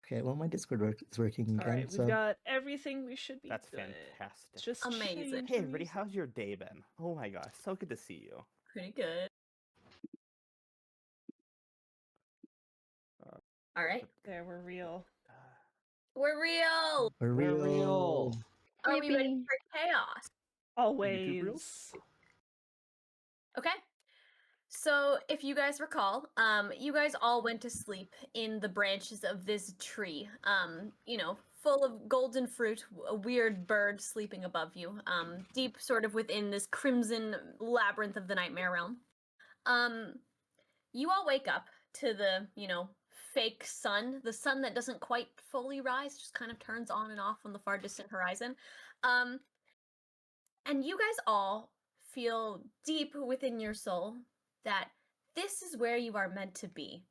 Okay, well, my Discord is working again. All right, we've got everything we should be. That's good. fantastic. Just amazing. change Hey the everybody, music. how's your day been? Oh my gosh, so good to see you. Pretty good. All right. There, we're real. We're real. We're real. Are we ready Creepy. for chaos? YouTube reels? Always. Okay. So, if you guys recall, you guys all went to sleep in the branches of this tree. Full of golden fruit, a weird bird sleeping above you, deep sort of within this crimson labyrinth of the nightmare realm. You all wake up to the, fake sun, the sun that doesn't quite fully rise, just kind of turns on and off on the far distant horizon. And you guys all feel deep within your soul that this is where you are meant to be.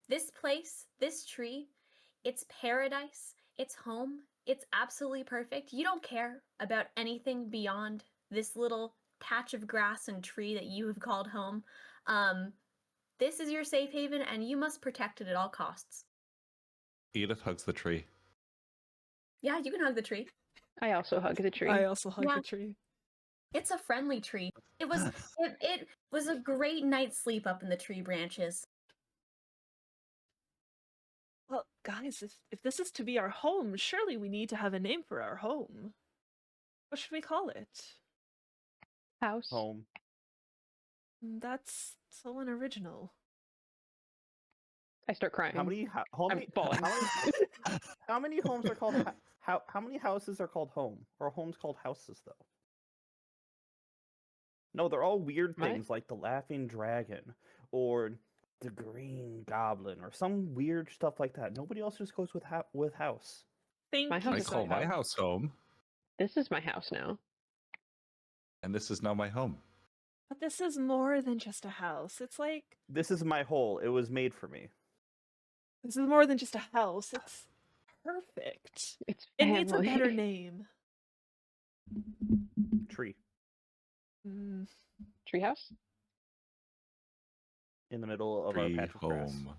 This place, this tree, it's paradise, it's home, it's absolutely perfect. You don't care about anything beyond this little patch of grass and tree that you have called home. This is your safe haven, and you must protect it at all costs. Edith hugs the tree. Yeah, you can hug the tree. I also hug the tree. I also hug Yeah. the tree. It's a friendly tree. It was a great night's sleep up in the tree branches. Well, guys, if this is to be our home, surely we need to have a name for our home. What should we call it? House. Home. That's so unoriginal. I start crying. How many falling. how many homes are called how many houses are called home? Or are homes called houses though? No, they're all weird What? things like the Laughing Dragon or the Green Goblin or some weird stuff like that. Nobody else just goes with house. Thank My you. house I is call my my house home, This is my house now. and this is now my home. But this is more than just a house. It's like, This is my hole. It was made for me. this is more than just a house. It's perfect. It's It needs a family. better name. Tree Mm, Treehouse. in the middle of Tree a patch of grass. home.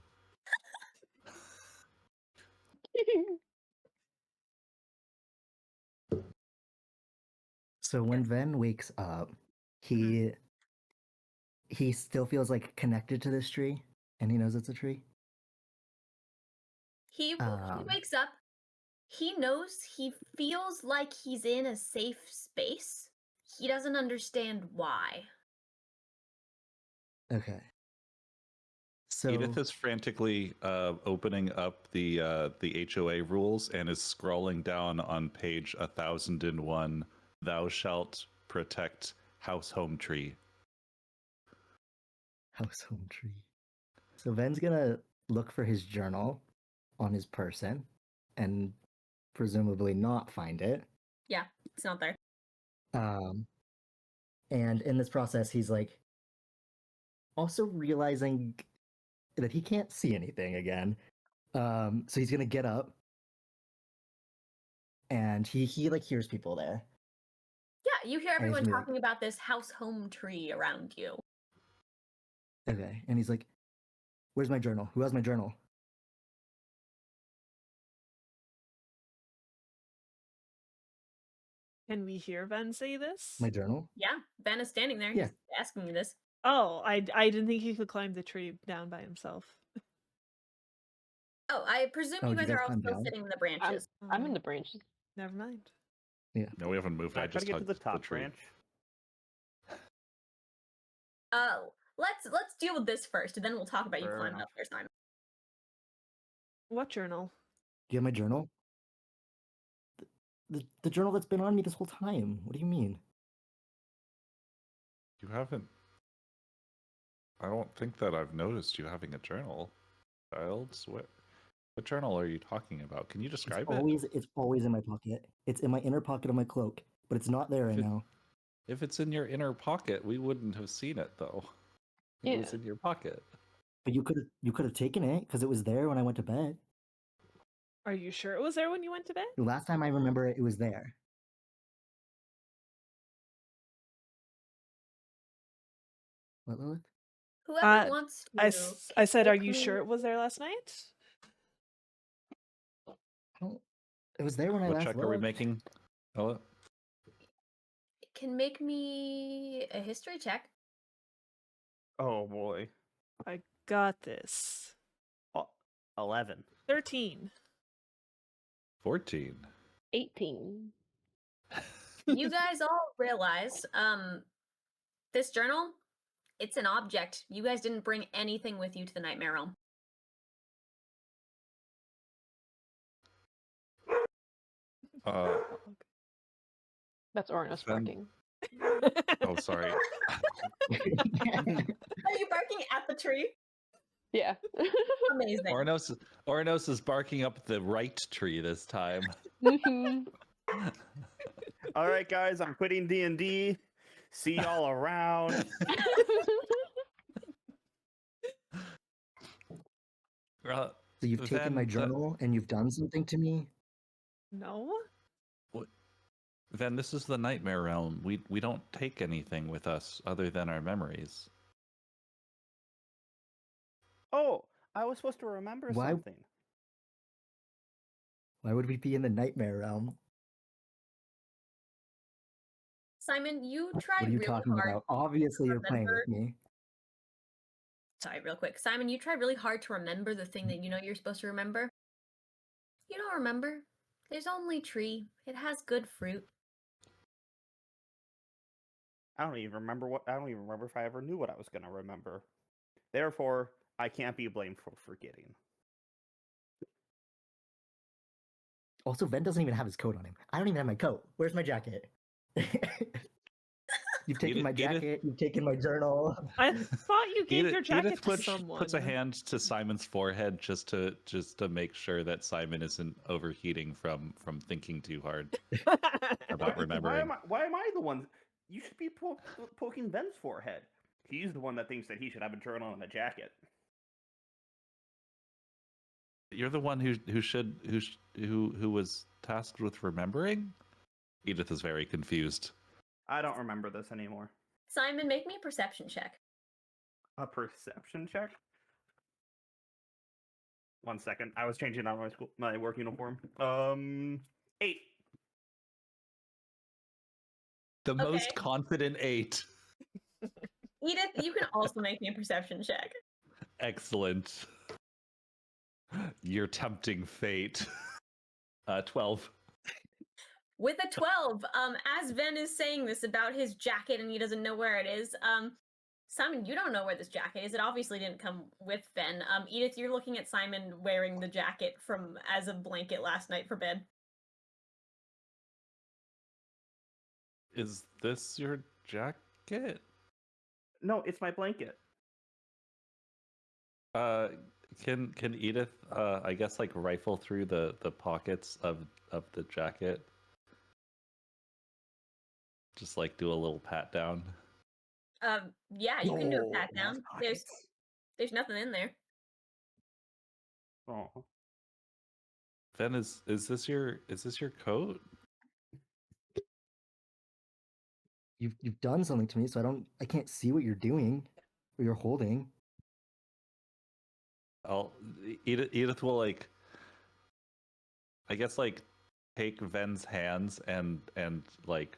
So when Ven wakes up, he still feels like connected to this tree, and he knows it's a tree. He Um. wakes up. He knows he feels like he's in a safe space. He doesn't understand why. Okay. So Edith is frantically opening up the HOA rules and is scrolling down on page 1001. Thou shalt protect house home tree. house home tree. So Ven's gonna look for his journal on his person, and presumably not find it. Yeah, it's not there. And in this process, he's like also realizing that he can't see anything again. So he's gonna get up, and he like hears people there. Yeah, you hear everyone he's like- talking about this house home tree around you. Okay, and he's like, "Where's my journal? Who has my journal?" can we hear Ven say this? My journal? Yeah, Ben is standing there. Yeah. He's asking you this. Oh, I didn't think he could climb the tree down by himself. Oh, I presume Oh, you did guys you are guys all climb still down? sitting in the branches. I'm in the branches. Never mind. No, we haven't moved. I Try to just get to hugged the top tree. branch. Let's deal with this first, and then we'll talk about you Fair climbing enough. up first time. What journal? Do you have my journal? The journal that's been on me this whole time. What do you mean? You haven't. I don't think that I've noticed you having a journal, child. What journal are you talking about? Can you describe it? It's always in my pocket. It's in my inner pocket of my cloak, but it's not there right now. If it's in your inner pocket, we wouldn't have seen it though. It was Yeah. in your pocket. But you could have taken it because it was there when I went to bed. Are you sure it was there when you went to bed? The last time I remember it was there. What, Lilith? Whoever wants to. I said, are you take sure me- it was there last night? Well, it was there when I What last check are we looked. making? Ella? It can make me a history check. Oh boy. I got this. 11. 13. 14. 18. You guys all realize, this journal, it's an object. You guys didn't bring anything with you to the Nightmare Realm. Uh, That's Ouronos Then- barking. oh, sorry. Are you barking at the tree? Yeah. Amazing. Ouronos is barking up the right tree this time. Mhm. All right, guys, I'm quitting D&D. See y'all around. Uh, So you've taken my Then- journal and you've done something to me? No? Then this is the Nightmare Realm. We don't take anything with us other than our memories. Oh, I was supposed to remember Why- something. Why would we be in the Nightmare Realm? Simon, you What tried are you really talking hard. about? Obviously, you're playing remember- with me. Sorry, real quick. Simon, you tried really hard to remember the thing that you know you're supposed to remember. You don't remember. There's only tree. It has good fruit. I don't even remember if I ever knew what I was going to remember. Therefore, I can't be blamed for forgetting. Also, Ven doesn't even have his coat on him. I don't even have my coat. Where's my jacket? You've taken my Edith- jacket. You've taken my journal. I thought you gave your jacket Edith to someone. puts a hand to Simon's forehead just to make sure that Simon isn't overheating from thinking too hard about remembering. Why am I the one? You should be poking Ben's forehead. He's the one that thinks that he should have a journal and a jacket. You're the one who was tasked with remembering? Edith is very confused. I don't remember this anymore. Simon, make me a perception check. A perception check? 1 second. I was changing out my work uniform. 8. The most Okay. confident 8. Edith, you can also make me a perception check. Excellent. You're tempting fate. 12. With a 12, as Ven is saying this about his jacket and he doesn't know where it is, Simon, you don't know where this jacket is. It obviously didn't come with Ven. Edith, you're looking at Simon wearing the jacket from as a blanket last night for bed. Is this your jacket? No, it's my blanket. Can Edith I guess like rifle through the pockets of the jacket? Just like do a little pat down. Yeah, you can do a No, pat down. There's nothing in there. Oh. Then is this your coat? You've done something to me, so I can't see what you're doing, what you're holding. Edith will like I guess like take Ven's hands and like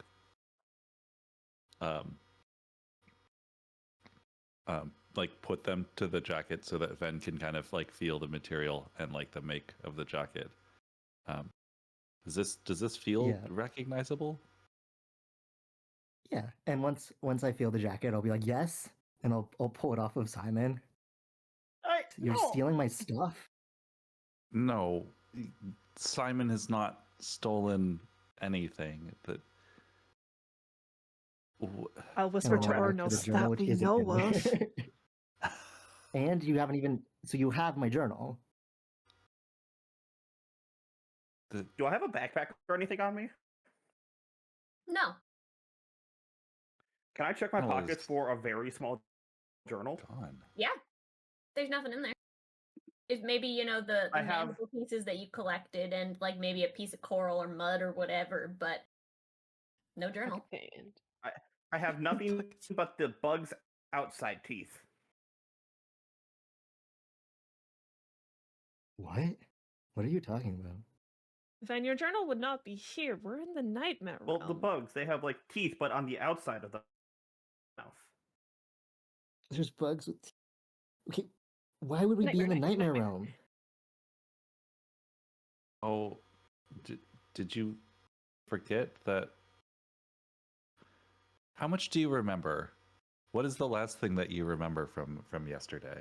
like put them to the jacket so that Ven can kind of like feel the material and like the make of the jacket. Does this feel Yeah. recognizable? Yeah, and once I feel the jacket, I'll be like, yes, and I'll pull it off of Simon. You're stealing my stuff. No, Simon has not stolen anything. That I'll whisper to And I'll write it for the Ouronos journal, that which we isn't know in of. there. And you haven't even. So you have my journal. Do I have a backpack or anything on me? No. Can I check my Oh, pockets it's- for a very small journal? gone. Yeah. There's nothing in there. It's maybe, the I have- magical pieces that you collected and like maybe a piece of coral or mud or whatever, but no journal. Sand. I have nothing but the bug's outside teeth. What? What are you talking about? Then your journal would not be here. We're in the nightmare realm. Well, the bugs, they have like teeth, but on the outside of the mouth. There's bugs with. Okay, why would we be in the nightmare realm? Oh, did you forget that? How much do you remember? What is the last thing that you remember from yesterday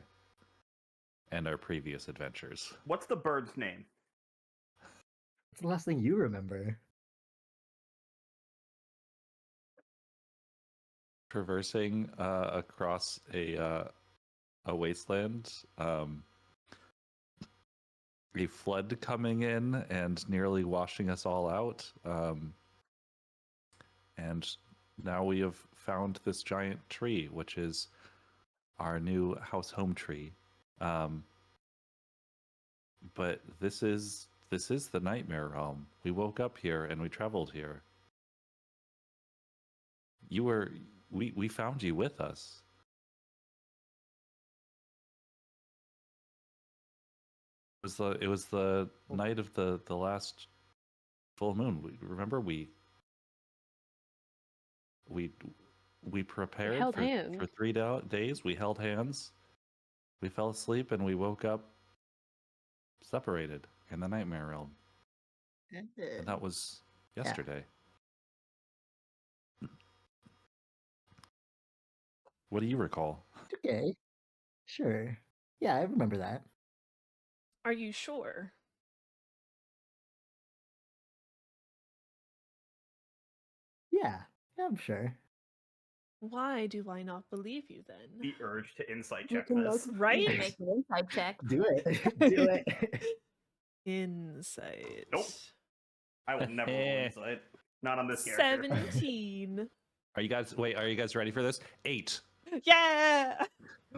and our previous adventures? What's the bird's name? What's the last thing you remember? Traversing across a wasteland, a flood coming in and nearly washing us all out, and now we have found this giant tree, which is our new house home tree. But this is the nightmare realm. We woke up here and we traveled here. We found you with us. It was the night of the last full moon. Remember we prepared held for hands. 3 days. We held hands. We fell asleep and we woke up separated in the nightmare realm. And that was yesterday. What do you recall? Okay, sure. Yeah, I remember that. Are you sure? Yeah, I'm sure. Why do I not believe you then? The urge to insight You check can this. look- Right? Make an insight check. Do it. Do it. Insight. Nope. I will never roll insight. Not on this character. 17. Are you guys ready for this? 8. Yeah!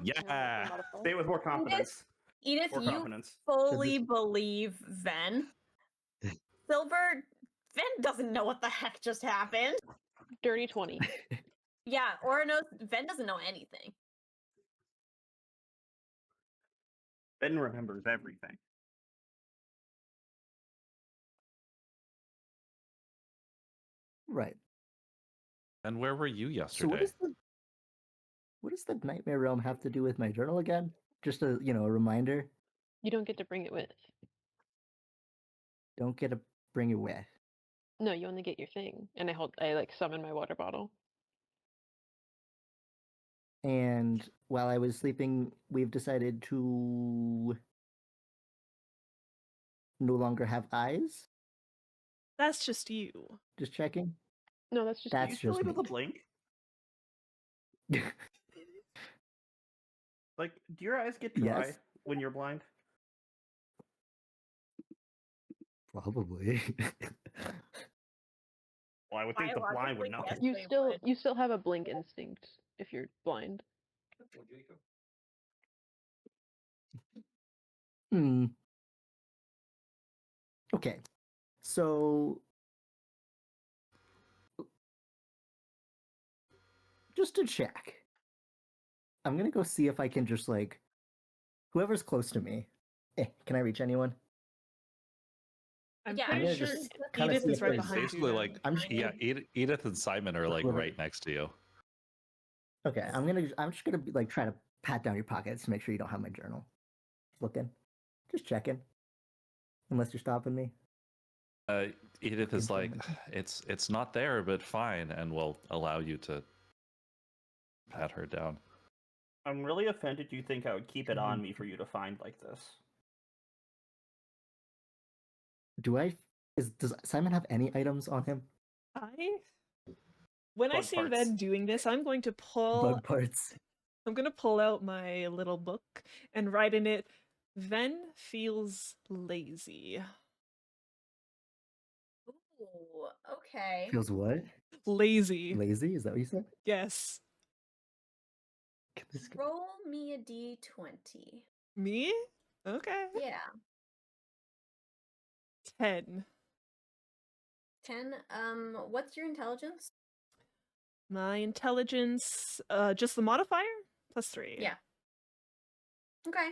Yeah. Say it with more confidence. Edith, More you confidence. fully believe Ven. Silver, Ven doesn't know what the heck just happened. Dirty 20. Yeah, Ouronos, Ven doesn't know anything. Ben remembers everything. Right. And where were you So yesterday? what does the nightmare realm have to do with my journal again? Just a a reminder. You don't get to bring it with. Don't get to bring it with. No, you only get your thing. And I like summon my water bottle. And while I was sleeping, we've decided to no longer have eyes. That's just you. Just checking. No, that's just That's Do you still just able me. to blink? Like, do your eyes get dry Yes. when you're blind? Probably. Well, I would think the blind would Biologically, know. yes. you They still would. you still have a blink instinct if you're blind. Hmm. Okay. So just to check, I'm gonna go see if I can just like whoever's close to me. Can I reach anyone? I'm Yeah, pretty gonna sure just kinda Edith see is if right there's- behind Basically, you. like, I'm just yeah, Edith and Simon are like Whoever- right next to you. Okay, I'm just gonna be, like try to pat down your pockets to make sure you don't have my journal. Looking, just checking. Unless you're stopping me. Edith is like, Information. it's not there, but fine, and will allow you to pat her down. I'm really offended you think I would keep it on me for you to find like this. Does Simon have any items on him? When I Bug see parts. Ven doing this, I'm going to Bug parts. pull out my little book and write in it, Ven feels lazy. Ooh, okay. Feels what? Lazy. Lazy? Is that what you said? Yes. Can this go- Roll me a d20. Me? Okay. Yeah. 10. 10. What's your intelligence? My intelligence, just the modifier? +3. Yeah. Okay.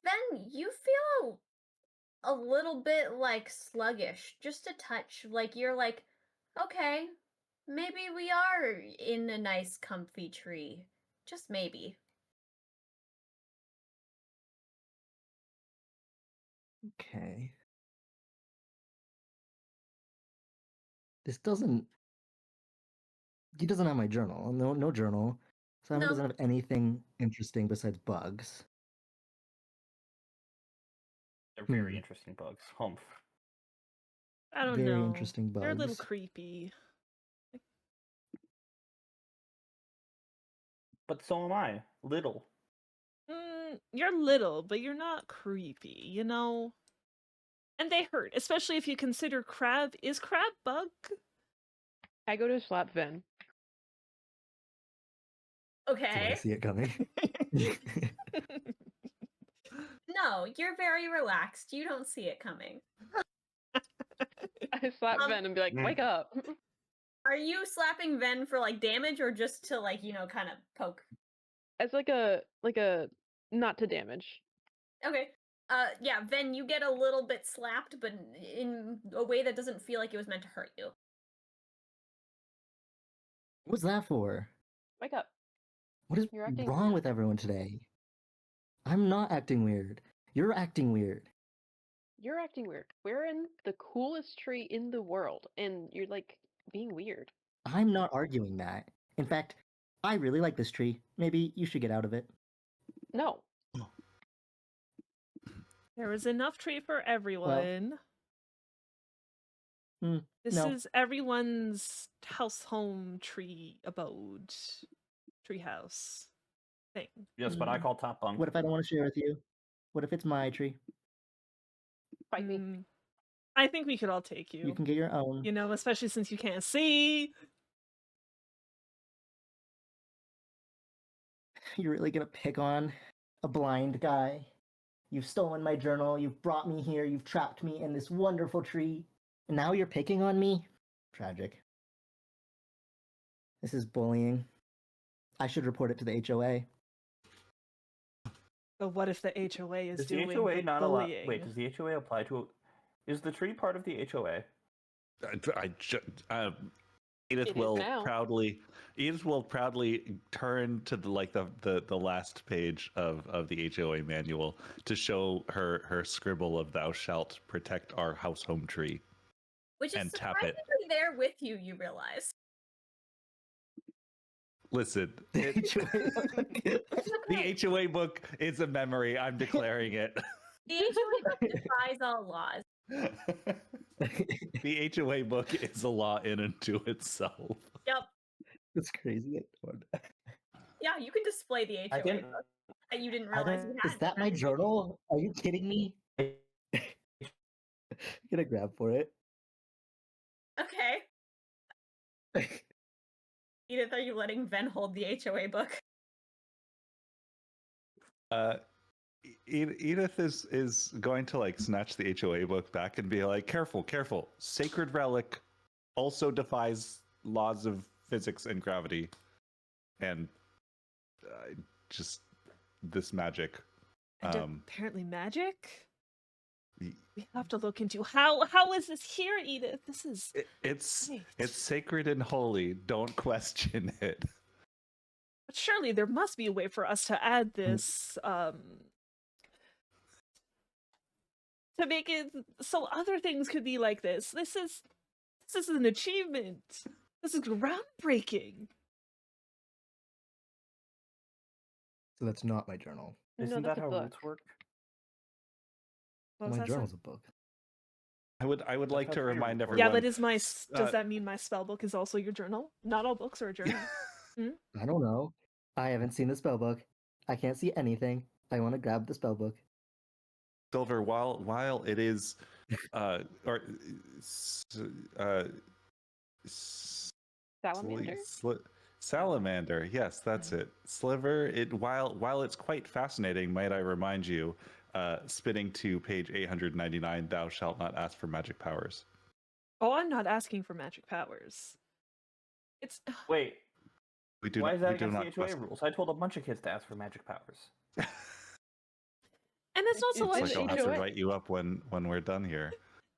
Then you feel a little bit like sluggish, just a touch. Like you're like, okay, maybe we are in a nice comfy tree. Just maybe. Okay. This doesn't. He doesn't have my journal. No journal. Simon No. doesn't have anything interesting besides bugs. They're very Hmm. interesting bugs. Humph. I don't Very know. interesting They're a little bugs. creepy. But so am I. Little. You're little, but you're not creepy, you know? And they hurt, especially if you consider crab. Is crab bug? I go to slap Ven. Do I Okay. see it coming? No, you're very relaxed. You don't see it coming. I slap Ven and be like, wake up. Are you slapping Ven for like damage or just to like, kind of poke? As like a not to damage. Okay. Yeah, Ven, you get a little bit slapped, but in a way that doesn't feel like it was meant to hurt you. What's that for? Wake up. What is You're acting wrong weird. with everyone today? I'm not acting weird. You're acting weird. You're acting weird. We're in the coolest tree in the world, and you're like being weird. I'm not arguing that. In fact, I really like this tree. Maybe you should get out of it. No. There is enough tree for everyone. This no. is everyone's house, home, tree, abode, tree house thing. Yes, but I call top bunk. What if I don't want to share with you? What if it's my tree? Fight me. I think we could all take you. You can get your own. You know, especially since you can't see. You're really gonna pick on a blind guy? You've stolen my journal, you've brought me here, you've trapped me in this wonderful tree, and now you're picking on me? Tragic. This is bullying. I should report it to the HOA. But what if the HOA is Does doing the HOA the not allow? bullying? Wait, does the HOA apply to? Is the tree part of the HOA? Edith It is will now. proudly turn to the last page of the HOA manual to show her scribble of "Thou shalt protect our house home tree." Which is And tap surprisingly it. there with you, you realize. Listen, the HOA book is a memory. I'm declaring it. The HOA defies all laws. The HOA book is a law in and to itself. Yep. It's crazy. Yeah, you can display the HOA didn't- book that you didn't realize you had. Is that my journal? Are you kidding me? Get a grab for it. Okay. Edith, are you letting Ven hold the HOA book? Edith is going to snatch the HOA book back and be like, careful, sacred relic also defies laws of physics and gravity, and just this magic. And apparently magic? y- We have to look into how is this here, Edith? This is It's Right. it's sacred and holy. Don't question it. but surely there must be a way for us to add this to make it so other things could be like this. This is an achievement. This is groundbreaking. So that's not my journal. No, Isn't that's that a how book. roots work? What was My that, Sam? journal's a book. I would like how to fire remind works. everyone. Yeah, but is my does uh, that mean my spell book is also your journal? Not all books are a journal. I don't know. I haven't seen the spell book. I can't see anything. I want to grab the spell book. Silver, while it is or Salamander? Salamander, yes, that's it. Sliver, while it's quite fascinating, might I remind you, spinning to page 899, thou shalt not ask for magic powers. Oh, I'm not asking for magic powers. It's Wait, We do why not, is that we do against not the HOA quest- rules? I told a bunch of kids to ask for magic powers. And it's not so It's much. It's like in I'll have to HOA. write you up when we're done here.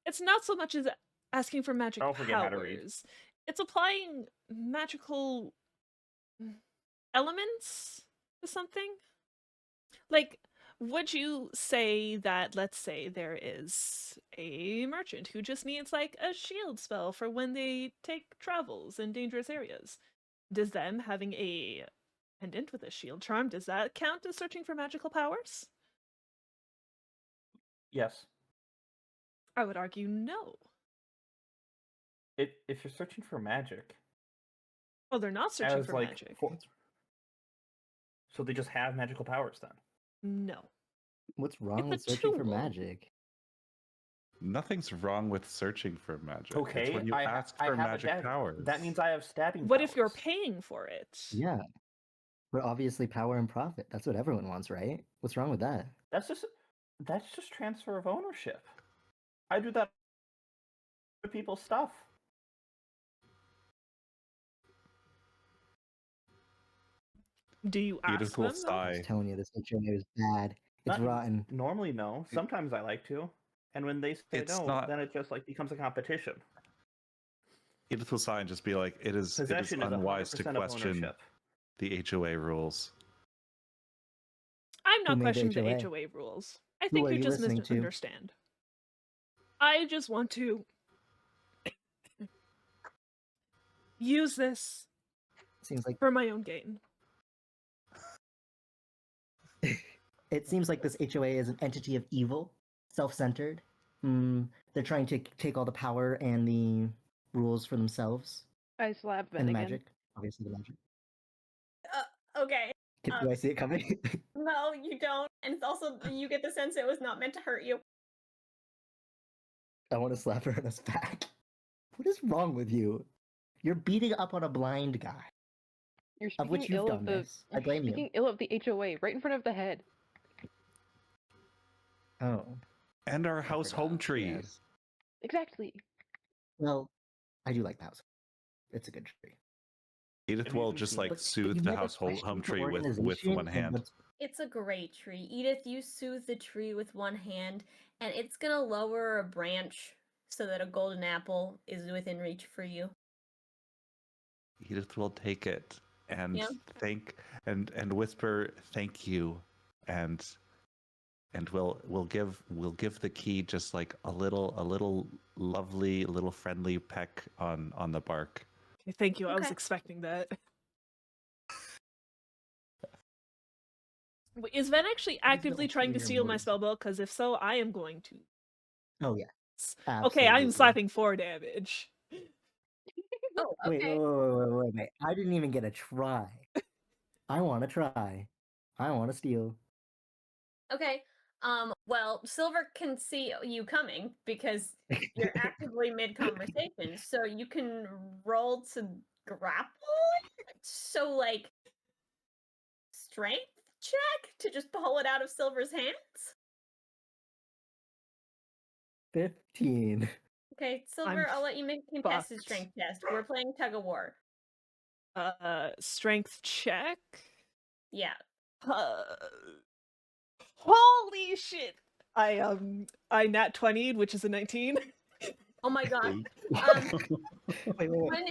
It's not so much as asking for magic Don't forget how to read. powers. It's applying magical elements to something. Like, would you say that, let's say, there is a merchant who just needs like a shield spell for when they take travels in dangerous areas? Does them having a pendant with a shield charm, does that count as searching for magical powers? Yes. I would argue no. If you're searching for magic, Oh, they're not searching as for like magic. so they just have magical powers then. No. What's wrong with It's a searching for tool. magic? Nothing's wrong with searching for magic. It's Okay, when you ask for have a magic dagger. powers. That means I have stabbing What if you're powers. paying for it? Yeah. But obviously power and profit. That's what everyone wants, right? What's wrong with that? That's just transfer of ownership. I do that to people's stuff. Do you ask Edith will them? though? I'm sigh. just telling you, this HOA is bad. It's Not- rotten. Normally, no. Sometimes I like to, and when they say It's no, not- then it just like becomes a competition. Edith will sigh and just be like, it is Possession is unwise to 100% of question ownership. the HOA rules. I'm not made the questioning the HOA? HOA rules. I Who think are you you just listening to? misunderstand. I just want to use this Seems like for my own gain. it seems like this HOA is an entity of evil, self-centered. They're trying to take all the power and the rules for themselves I slap Ben and the again. magic. Obviously, the magic. Okay. Do I see it coming? No, you don't. And it's also, you get the sense it was not meant to hurt you. I want to slap her in his back. What is wrong with you? You're beating up on a blind guy, You're of which speaking you've ill done of the. this. I blame Speaking you. ill of the HOA, right in front of the head. Oh, And our I house forgot. home tree. Yes. Exactly. Well, I do like the house. It's a good tree. Edith Have you will even just seen it? like But soothe you the never household questioned home the tree with organization one and hand. what's- It's a great tree. Edith, you soothe the tree with one hand, and it's gonna lower a branch so that a golden apple is within reach for you. Edith will take it and Yeah. thank and whisper thank you, and we'll give the key just like a little lovely little friendly peck on the bark. Okay, thank you. I was Okay. expecting that. Wait, is Ven actually actively don't trying to hear steal my words. spellbook? Because if so, I am going to. Oh yeah. Okay, I'm Absolutely. slapping 4 damage. Oh, Wait, okay. wait. I didn't even get a try. I want to try. I want to steal. Okay. Well, Silver can see you coming because you're actively mid-conversation, so you can roll to grapple. So, like, strength check to just pull it out of Silver's hands. 15. Okay, Silver, I'll let you make a contested fucked. strength test. We're playing tug of war. Strength check. Yeah. Holy shit! I nat 20'd, which is a 19. Oh my god. Wait, When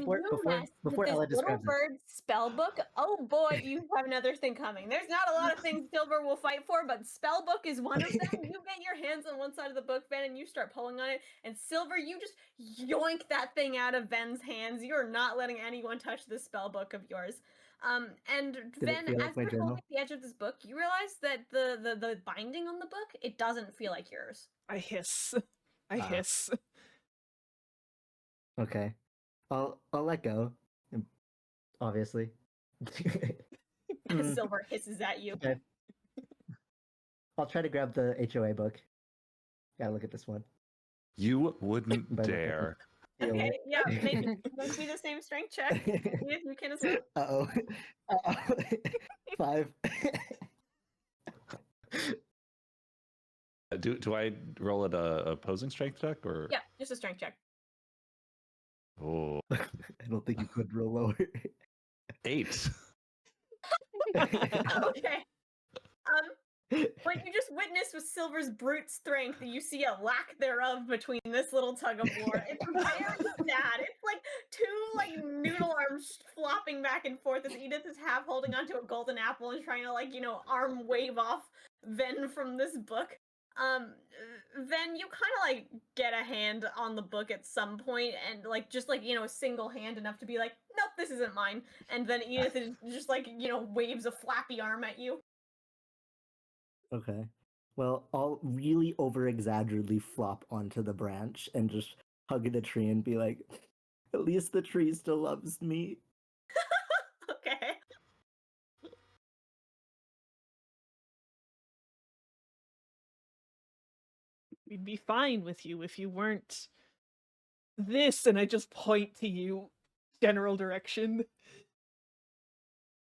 before you mess before with Ella this little describes it. bird spellbook, oh boy, you have another thing coming. There's not a lot of things Silver will fight for, but spellbook is one of them. You get your hands on one side of the book, Ben, and you start pulling on it, and Silver, you just yoink that thing out of Ven's hands. You're not letting anyone touch this spellbook of yours. And Did it Ven, feel like as my you're journal? holding the edge of this book, you realize that the binding on the book, it doesn't feel like yours. I hiss. I Ah. hiss. Okay. I'll let go. Obviously. Mm, Silver hisses at you. okay. I'll try to grab the HOA book. Gotta look at this one. You wouldn't By the way, dare. Feel Okay, it. yeah, make me the same strength check. If you can as well. Uh-oh. Uh-oh. 5. Do I roll at a opposing strength check or? Yeah, just a strength check. Oh, I don't think you could roll lower. 8. Okay. What you just witnessed was Silver's brute strength, and you see a lack thereof between this little tug of war. It's very sad. It's like two noodle arms flopping back and forth as Edith is half holding onto a golden apple and trying to arm wave off Ven from this book. Ven, you kind of get a hand on the book at some point, and a single hand enough to be like, nope, this isn't mine. And then Edith is just waves a flappy arm at you. Okay. Well, I'll really over-exaggeratedly flop onto the branch and just hug the tree and be like, at least the tree still loves me. Okay. We'd be fine with you if you weren't this, and I just point to you, general direction.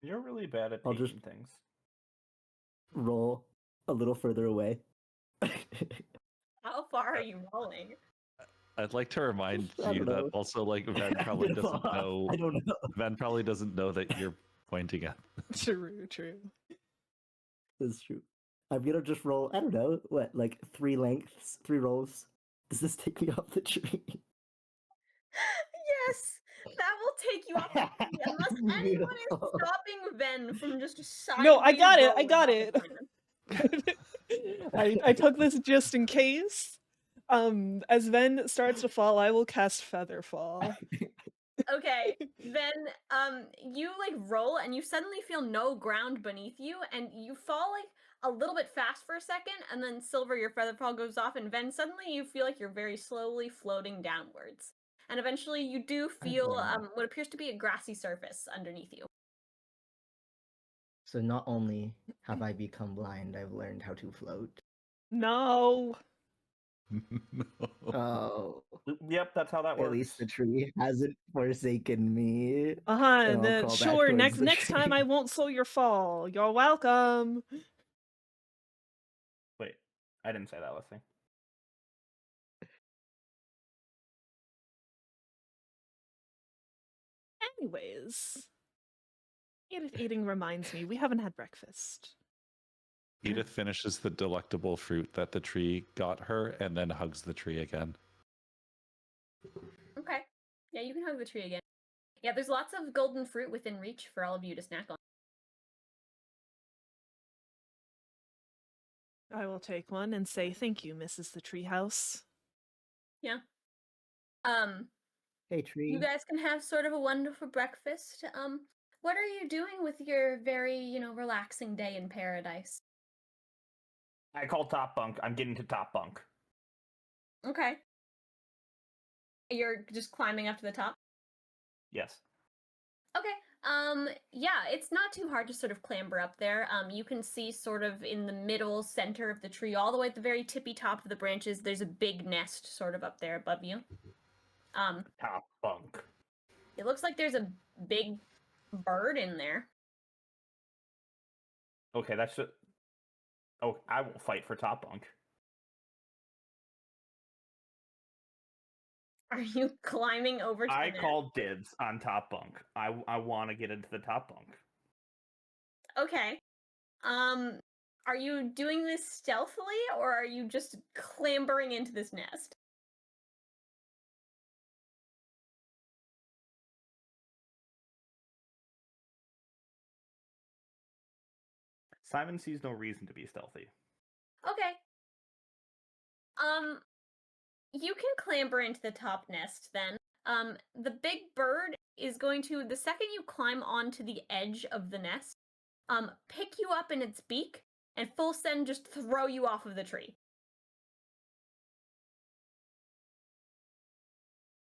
You're really bad at I'll taking just- things. Roll a little further away. How far are you rolling? I'd like to remind I you don't that know. also, like, Van probably doesn't know. I don't know. Van probably doesn't know that you're pointing at. True. That's true. I'm gonna just roll, I don't know, what, like 3 rolls? Does this take me off the tree? Yes, that will take you off the tree unless anyone is Beautiful. stopping Ven from just sideways No, I got it, I rolling got off it. of Simon. I took this just in case. As Ven starts to fall, I will cast Featherfall. Okay, then you roll and you suddenly feel no ground beneath you, and you fall a little bit fast for a second, and then Silver, your featherfall goes off, and then suddenly you feel like you're very slowly floating downwards. And eventually you do feel what appears to be a grassy surface underneath you. So not only have I become blind, I've learned how to float. No. No. Oh, Yep, that's how that works. at least the tree hasn't forsaken me. Uh-huh. And I'll crawl back Sure, towards the next time tree. I won't slow your fall. You're welcome. Wait, I didn't say that, Leslie. Anyways, Edith eating reminds me we haven't had breakfast. Edith finishes the delectable fruit that the tree got her and then hugs the tree again. Okay. Yeah, you can hug the tree again. Yeah, there's lots of golden fruit within reach for all of you to snack on. I will take one and say thank you, Mrs. the Treehouse. Yeah. Hey, tree. You guys can have sort of a wonderful breakfast. What are you doing with your very, relaxing day in paradise? I call top bunk. I'm getting to top bunk. Okay. You're just climbing up to the top? Yes. Okay. Yeah, it's not too hard to sort of clamber up there. You can see sort of in the middle center of the tree, all the way at the very tippy top of the branches, there's a big nest sort of up there above you. Top bunk. It looks like there's a big bird in there. Okay, that's just... Oh, I will fight for top bunk. Are you climbing over to I the nest? call dibs on top bunk. I want to get into the top bunk. Okay. Are you doing this stealthily, or are you just clambering into this nest? Simon sees no reason to be stealthy. Okay. You can clamber into the top nest then. The big bird is going to, the second you climb onto the edge of the nest, pick you up in its beak and full send just throw you off of the tree.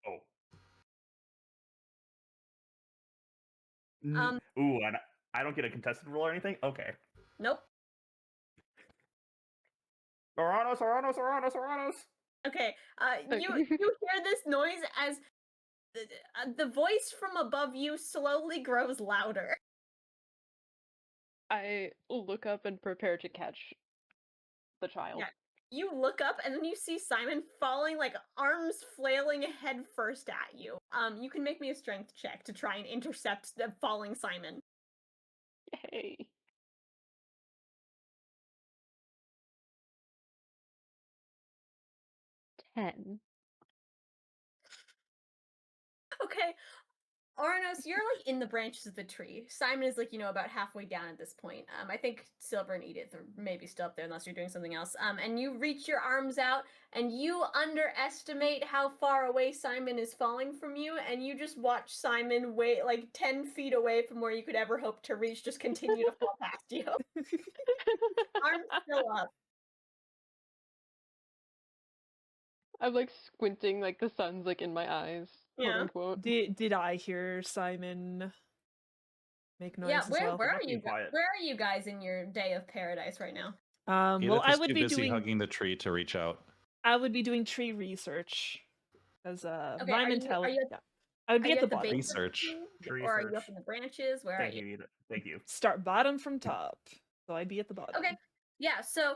Oh. Ooh, and I don't get a contested roll or anything? Okay. Nope. Ouronos, Ouronos, Ouronos, Ouronos! Okay, you hear this noise as the voice from above you slowly grows louder. I look up and prepare to catch the child. Yeah. You look up and then you see Simon falling, arms flailing head first at you. You can make me a strength check to try and intercept the falling Simon. Yay. 10. Okay. Ouronos, you're like in the branches of the tree. Simon is like, about halfway down at this point. I think Silver and Edith are maybe still up there unless you're doing something else. And you reach your arms out and you underestimate how far away Simon is falling from you, and you just watch Simon wait like 10 feet away from where you could ever hope to reach, just continue to fall past you. Arms still up. I'm like squinting, like the sun's like in my eyes, quote Yeah. unquote. Did I hear Simon make noise Yeah, as where well? where are Not being you quiet. where are you guys in your day of paradise right now? Well, Edith I is would too be busy doing hugging the tree to reach out. tree research as Okay, my are you mentality. at, Yeah, I would are be you at at the the base bottom. of the Research. tree, or are you up in the branches? Where Thank are you? you, Edith. Thank you. Start bottom from top, so I'd be at the bottom. Okay. Yeah, so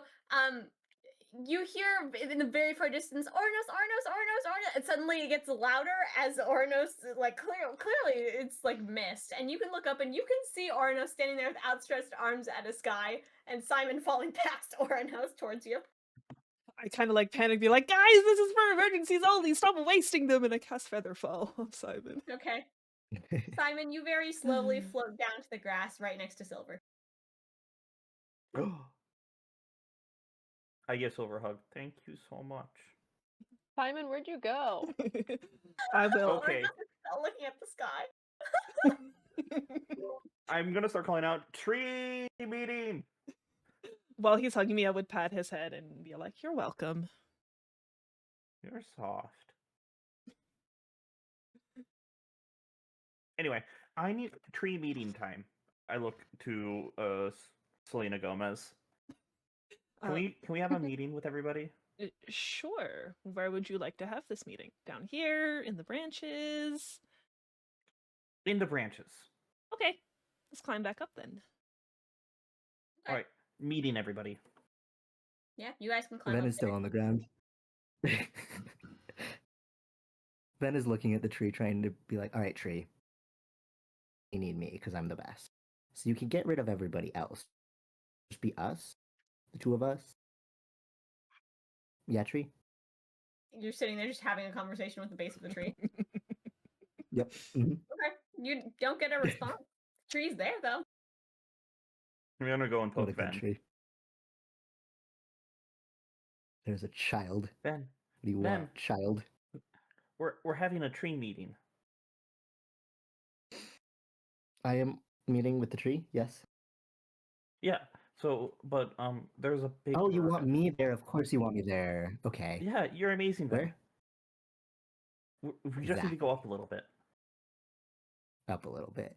you hear in the very far distance, Ouronos, Ouronos, Ouronos, Ouronos, and suddenly it gets louder as Ouronos, like clearly it's like mist, and you can look up and you can see Ouronos standing there with outstretched arms at a sky, and Simon falling past Ouronos towards you. I kind of like panic, be like, guys, this is for emergencies only. Stop wasting them, and I cast Featherfall on Simon. Okay. Simon, you very slowly float down to the grass right next to Silver. I give Silver a hug. Thank you so much. Simon, where'd you go? I will. Okay. Ouronos is still looking at the sky. I'm gonna start calling out tree meeting. While he's hugging me, I would pat his head and be like, "You're welcome." You're soft. Anyway, I need tree meeting time. I look to Selena Gomez. Can we have a meeting with everybody? Sure. Where would you like to have this meeting? Down here, in the branches? In the branches. Okay, let's climb back up then. All right, meeting everybody. Yeah, you guys can climb Ben up is still there. on the ground. Ben is looking at the tree, trying to be like, all right, tree, you need me because I'm the best. So you can get rid of everybody else. Just be us, the two of us. Yeah, tree? You're sitting there just having a conversation with the base of the tree. Yep. Mhm. Okay. You don't get a response. Tree's there though. I'm gonna go and What a poke good Ben. tree. There's a child. Ben, What do you Ben. want, child? we're having a tree meeting. I am meeting with the tree, yes. Yeah. So, but there's a big. Oh, you bird. want me there? Of course you want me there. Okay. Yeah, you're amazing, Ben. Where? We just need to go up a little bit. Up a little bit.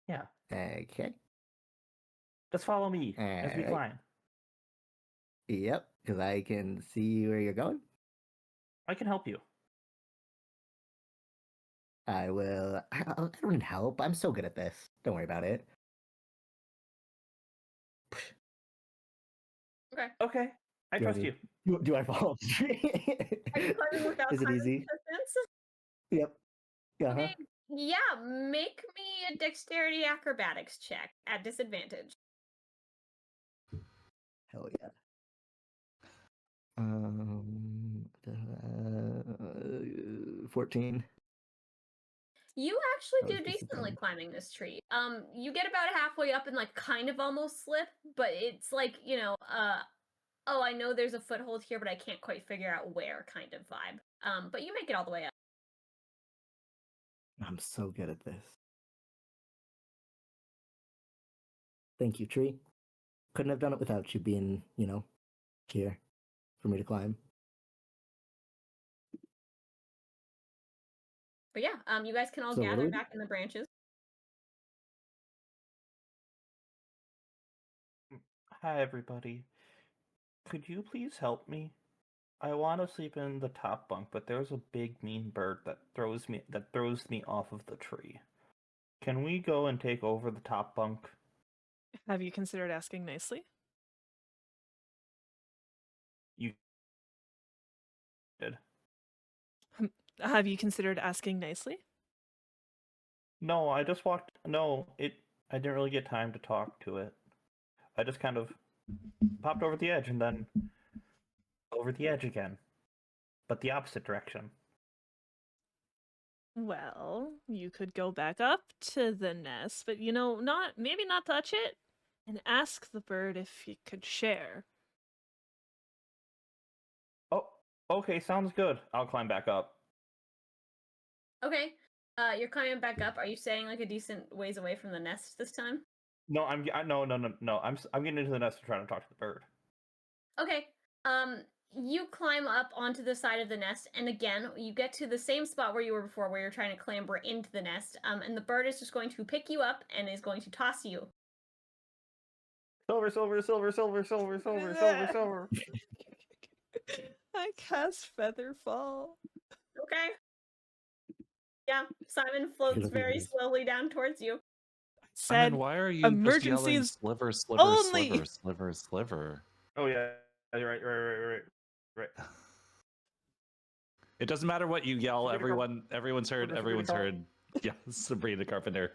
Yeah. Okay. Just follow me as we Alright. climb. Yep, because I can see where you're going. I can help you. I will. I don't need help. I'm so good at this. Don't worry about it. Okay. Okay. I Do I trust need- you. Do I follow the tree? Are you climbing without Is it Simon's easy? assistance? Yep. Uh-huh. Yeah, make me a dexterity acrobatics check at disadvantage. Hell yeah. 14. You actually That do was decently disadvantage. climbing this tree. You get about halfway up and like kind of almost slip, but it's like, oh, I know there's a foothold here, but I can't quite figure out where kind of vibe. But you make it all the way up. I'm so good at this. Thank you, tree. Couldn't have done it without you being, here for me to climb. But yeah, you guys can all So what do gather we do? back in the branches. Hi, everybody. Could you please help me? I want to sleep in the top bunk, but there's a big mean bird that throws me off of the tree. Can we go and take over the top bunk? Have you considered asking nicely? You did. Have you considered asking nicely? No, I just walked. No, I didn't really get time to talk to it. I just kind of popped over the edge and then over the edge again. but the opposite direction. Well, you could go back up to the nest, but maybe not touch it, and ask the bird if it could share. Oh, okay, sounds good. I'll climb back up. Okay. You're climbing back up. Are you staying like a decent ways away from the nest this time? No, no. I'm getting into the nest and trying to talk to the bird. Okay. You climb up onto the side of the nest, and again, you get to the same spot where you were before, where you're trying to clamber into the nest. And the bird is just going to pick you up and is going to toss you. Silver, silver, silver, silver, silver, silver, silver, silver. I cast Feather Fall. Okay. Yeah, Simon floats very slowly down towards you. Said, why are you just yelling emergencies sliver, sliver, only. sliver, sliver, sliver? Oh yeah, you're right. It doesn't matter what you yell. Sabrina Everyone's heard. Sabrina Everyone's Carpenter. heard. Yeah, Sabrina Carpenter.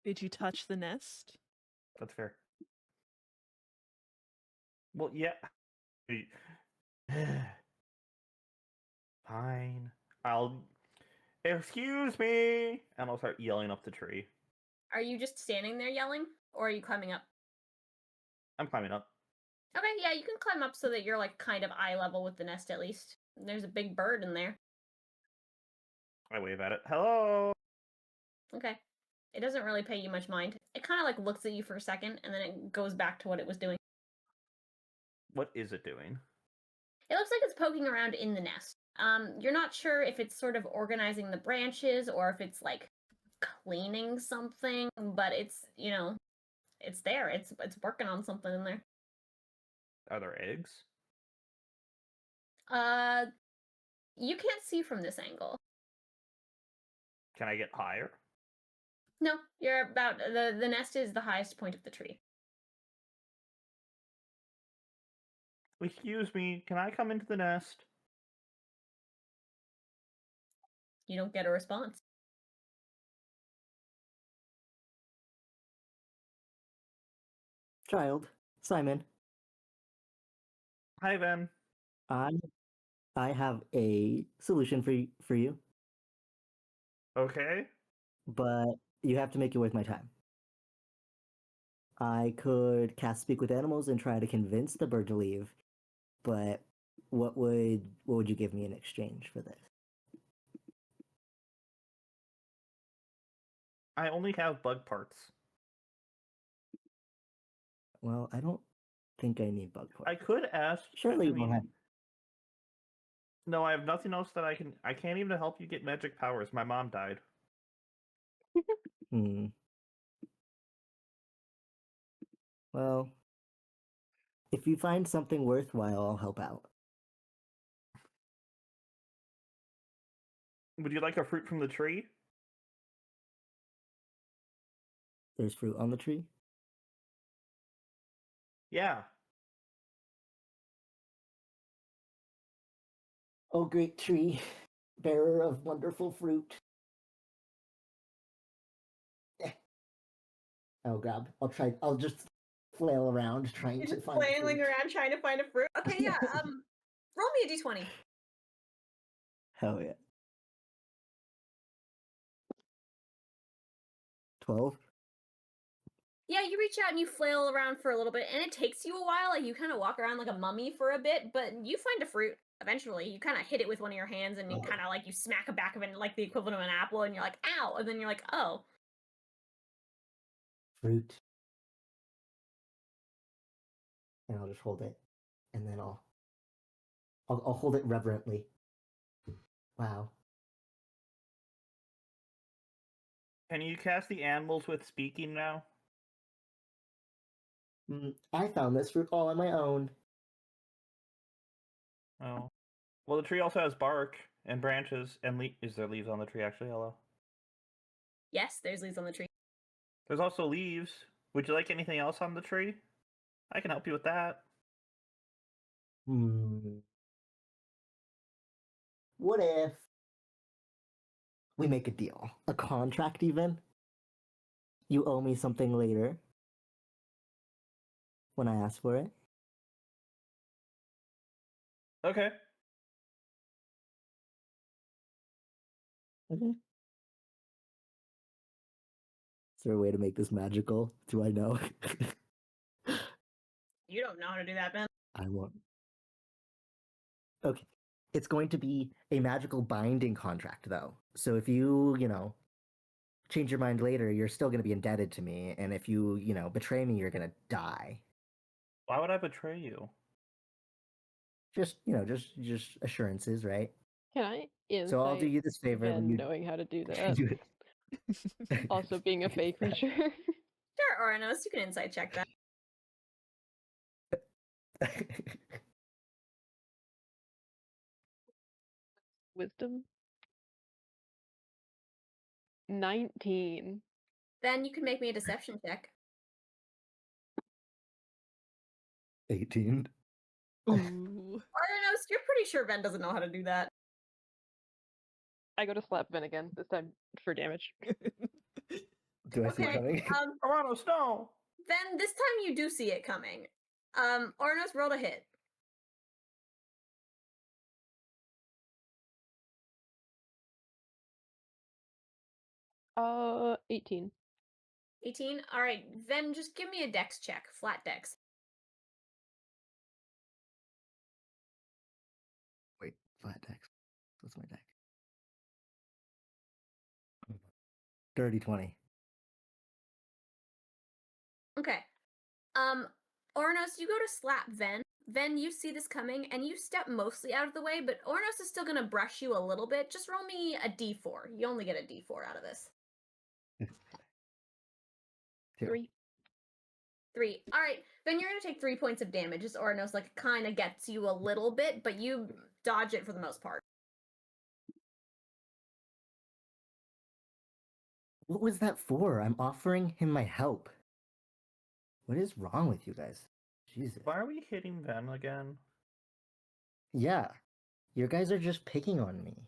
Did you touch the nest? That's fair. Well, yeah. Fine. Excuse me, and I'll start yelling up the tree. Are you just standing there yelling, or are you climbing up? I'm climbing up. Okay, yeah, you can climb up so that you're like kind of eye level with the nest at least. There's a big bird in there. I wave at it. Hello. Okay. It doesn't really pay you much mind. It kind of like looks at you for a second, and then it goes back to what it was doing. What is it doing? It looks like it's poking around in the nest. You're not sure if it's sort of organizing the branches or if it's like cleaning something, but it's it's there. It's working on something in there. Are there eggs? You can't see from this angle. Can I get higher? No, you're about the nest is the highest point of the tree. Excuse me, can I come into the nest? You don't get a response. Child, Simon, Hi, Ven. I have a solution for you, Okay. but you have to make it worth my time. I could cast Speak with Animals and try to convince the bird to leave, but what would you give me in exchange for this? I only have bug parts. Well, I don't think I need bug parts. I could ask. Surely I you won't mean, have. No, I have nothing else that I can. I can't even help you get magic powers. My mom died. Hmm. Well, if you find something worthwhile, I'll help out. Would you like a fruit from the tree? There's fruit on the tree. Yeah. Oh, great tree, bearer of wonderful fruit. I'll just flail around trying You're to just find the flailing fruit. around trying to find a fruit. Okay, yeah. Roll me a d20. Hell yeah. 12. Yeah, you reach out and you flail around for a little bit, and it takes you a while. Like you kind of walk around like a mummy for a bit, but you find a fruit eventually. You kind of hit it with one of your hands, and you kind of like you smack a back of it like the equivalent of an apple, and you're like, "Ow!" And then you're like, "Oh." Fruit. And I'll just hold it, and then I'll hold it reverently. Wow. Can you cast the animals with speaking now? I found this fruit all on my own. Oh. Well, the tree also has bark and branches and is there leaves on the tree actually? Hello. Yes, there's leaves on the tree. There's also leaves. Would you like anything else on the tree? I can help you with that. What if we make a deal? A contract, even? You owe me something later when I ask for it. Okay. Okay. Is there a way to make this magical? Do I know? You don't know how to do that, Ben. I won't. Okay. It's going to be a magical binding contract, though. So if you, change your mind later, you're still going to be indebted to me. And if you, betray me, you're going to die. Why would I betray you? Just, just assurances, right? Can I So I'll do insight you this favor when Ben you knowing how to do that? do it. Also being a fey creature. Sure, Ouronos, you can insight check that. Wisdom. 19. Then you can make me a deception check. 18. Ooh. Ouronos, you're pretty sure Ben doesn't know how to do that. I go to slap Ben again, this time for damage. Do I see it Okay, coming? Ouronos, no! Then this time you do see it coming. Ouronos rolled a hit. Uh, 18. 18? Alright, then just give me a dex check. Flat dex. Wait, flat deck. What's my deck? Dirty 20. Okay. Ouronos, you go to slap Ven. Ven, you see this coming, and you step mostly out of the way, but Ouronos is still gonna brush you a little bit. Just roll me a d4. You only get a d4 out of this. 3. 3. Alright, then you're gonna take 3 points of damage as Ouronos, kind of gets you a little bit, but you dodge it for the most part. What was that for? I'm offering him my help. What is wrong with you guys? Jesus. Why are we hitting Ven again? Yeah, you guys are just picking on me.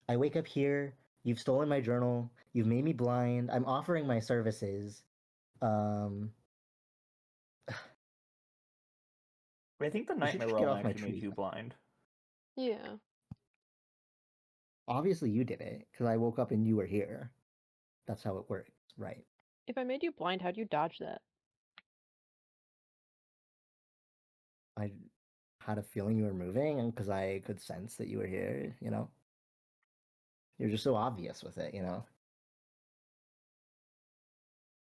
I wake up here, you've stolen my journal, you've made me blind, I'm offering my services. I think the You should nightmare just get realm off my actually made tree. you blind. Yeah. Obviously you did it, because I woke up and you were here. That's how it works, right? If I made you blind, how'd you dodge that? I had a feeling you were moving, and because I could sense that you were here, You're just so obvious with it,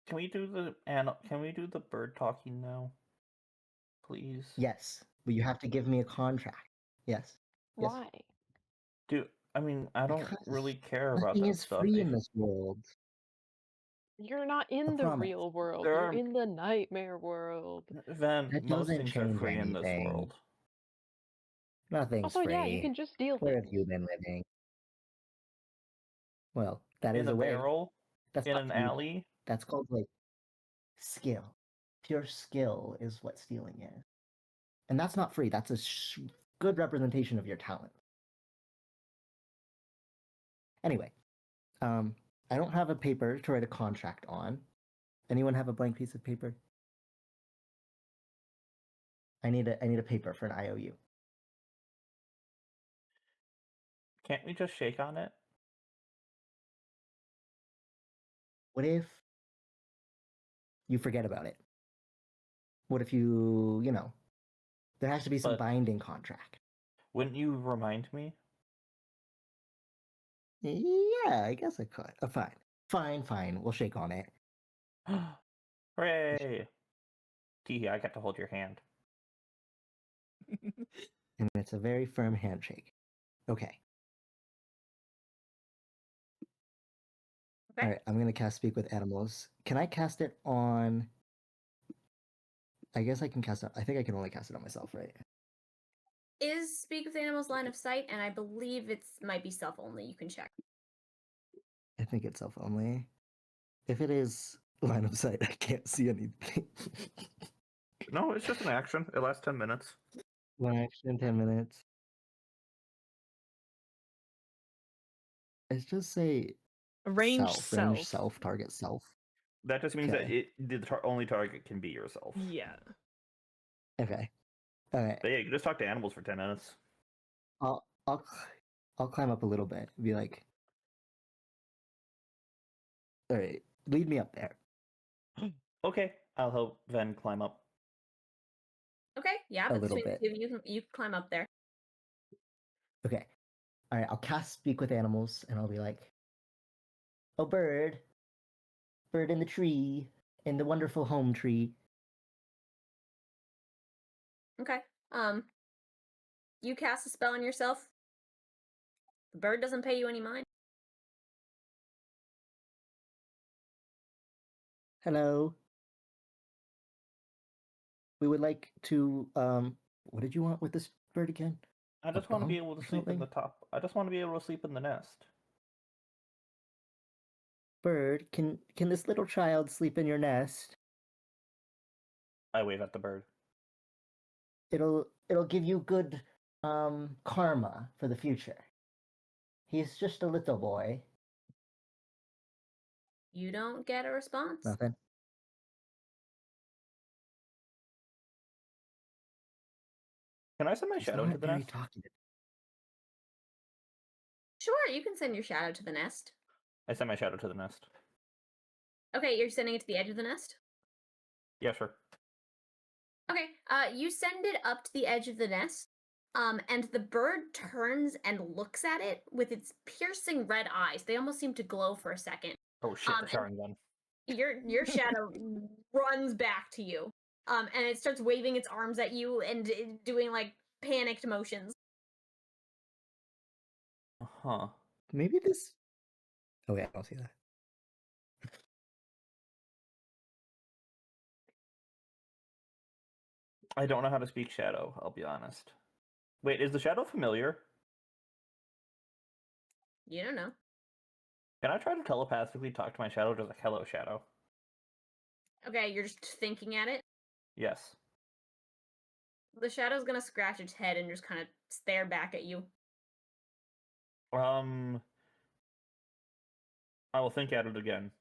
Can we do the bird talking now? Please? Yes, but you have to give me a contract. Yes. Yes. Why? I don't Because really care about nothing that is stuff. free in this world. You're not in the promise. real world. There You're are- in the nightmare world. Ven, That most doesn't things are change free in this anything. world. Nothing's Also, free. yeah, you can just steal Where things. have you been living? Well, that In is a a way. barrel, That's in not an free. alley. That's called skill. Pure skill is what stealing is, and that's not free. That's a good representation of your talent. Anyway, I don't have a paper to write a contract on. Anyone have a blank piece of paper? I need a paper for an IOU. Can't we just shake on it? What if you forget about it? What if you, there has to be some But- binding contract. Wouldn't you remind me? Yeah, I guess I could. Fine. We'll shake on it. Hooray! Teehee, I get to hold your hand. And it's a very firm handshake. Okay. Okay. All right, I'm going to cast Speak with Animals. Can I cast it on... I guess I can cast it... I think I can only cast it on myself, right? Is Speak with Animals line of sight, and I believe might be self only. You can check. I think it's self-only. If it is line of sight, I can't see anything. No, it's just an action. It lasts 10 minutes. 1 action, 10 minutes. Let's just say Range range self. self, target self. That just means Okay. that the only target can be yourself. Yeah. Okay. Alright, But yeah, you can just talk to animals for 10 minutes. I'll climb up a little bit. Be like, alright, lead me up there. Okay, I'll help Ven climb up. Okay, yeah, A but little between the bit. two of you can climb up there. Okay. Alright, I'll cast Speak with Animals, and I'll be like, oh, bird in the tree, in the wonderful home tree. Okay. You cast a spell on yourself. The bird doesn't pay you any mind. Hello. We would like to, what did you want with this bird again? I A just want to be bunk able to or sleep in the something? top. I just want to be able to sleep in the nest. Bird, can this little child sleep in your nest? I wave at the bird. It'll give you good karma for the future. He's just a little boy. You don't get a response. Nothing. Can I send my He's shadow not into the very nest? talkative. Sure, you can send your shadow to the nest. I send my shadow to the nest. Okay, you're sending it to the edge of the nest? Yeah, sure. Okay, you send it up to the edge of the nest, and the bird turns and looks at it with its piercing red eyes. They almost seem to glow for a second. Oh shit, the And showering gun. your shadow runs back to you, and it starts waving its arms at you and doing like panicked motions. Huh. Maybe this. Oh yeah, I don't see that. I don't know how to speak shadow, I'll be honest. Wait, is the shadow familiar? You don't know. Can I try to telepathically talk to my shadow just like, hello, shadow? Okay, you're just thinking at it. Yes. The shadow's gonna scratch its head and just kind of stare back at you. I will think at it again.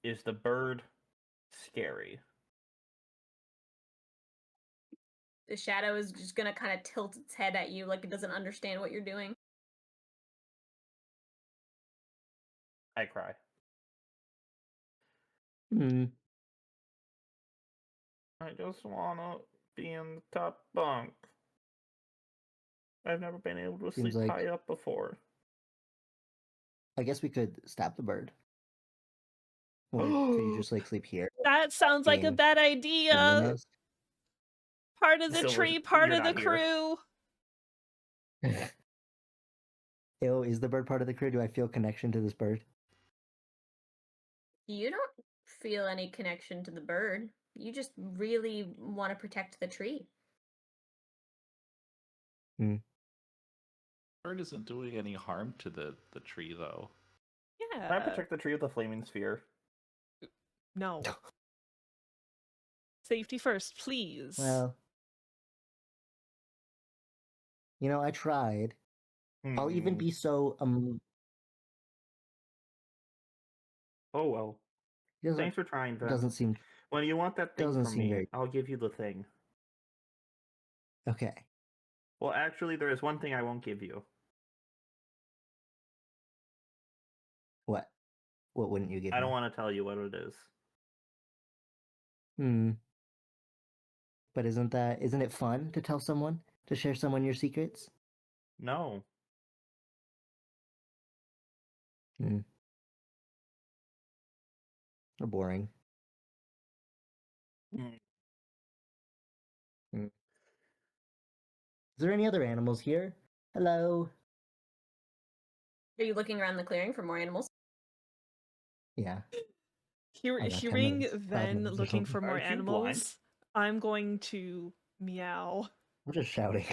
Is the bird scary? The shadow is just gonna kind of tilt its head at you like it doesn't understand what you're doing. I cry. Hmm. I just wanna be in the top bunk. I've never been able to Seems sleep like- high up before. I guess we could stab the bird. Or could you just like sleep here? That sounds like a Being bad in the idea. nest? Part of the Silver's- tree, part you're of the not here. crew. Ew, is the bird part of the crew? Do I feel connection to this bird? You don't feel any connection to the bird. You just really want to protect the tree. Bird isn't doing any harm to the tree, though. Yeah. Can I protect the tree with a flaming sphere? No. Safety first, please. Well, I tried. I'll even Hmm. be so Oh well. doesn't Thanks for trying, Ven. doesn't seem When you want that thing doesn't from seem me, very- I'll give you the thing. okay. Well, actually, there is one thing I won't give you. What? What wouldn't you give I don't me? want to tell you what it is. But isn't it fun to tell someone, to share someone your secrets? No. Or boring. Mm. Is there any other animals here? Hello. Are you looking around the clearing for more animals? Yeah. I got 10 Hearing minutes, 5 Ven minutes or looking something. for more Aren't you blind? animals, I'm going to meow. I'm just shouting.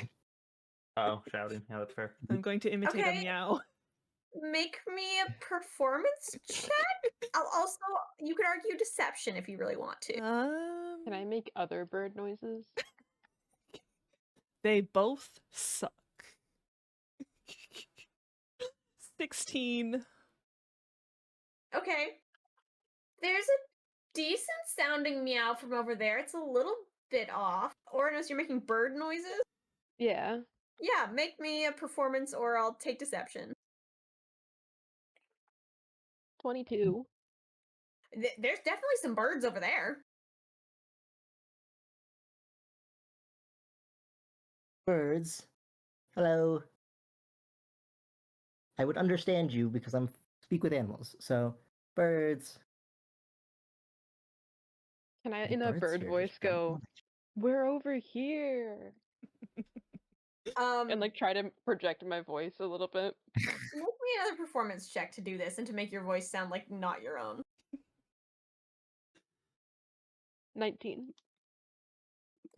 Oh, shouting. Yeah, that's fair. I'm going to imitate a Okay. meow. Make me a performance check. Also, you could argue deception if you really want to. Can I make other bird noises? They both suck. 16. Okay. There's a decent sounding meow from over there. It's a little bit off. Ouronos, you're making bird noises? Yeah. Yeah, make me a performance or I'll take deception. 22. There's definitely some birds over there. Birds. Hello. I would understand you because I'm speak with animals. So, birds. Can I, Any in a birds bird here? voice, Just don't go, want "We're over here," and like try to project my voice a little bit? Make me another performance check to do this and to make your voice sound like not your own. 19.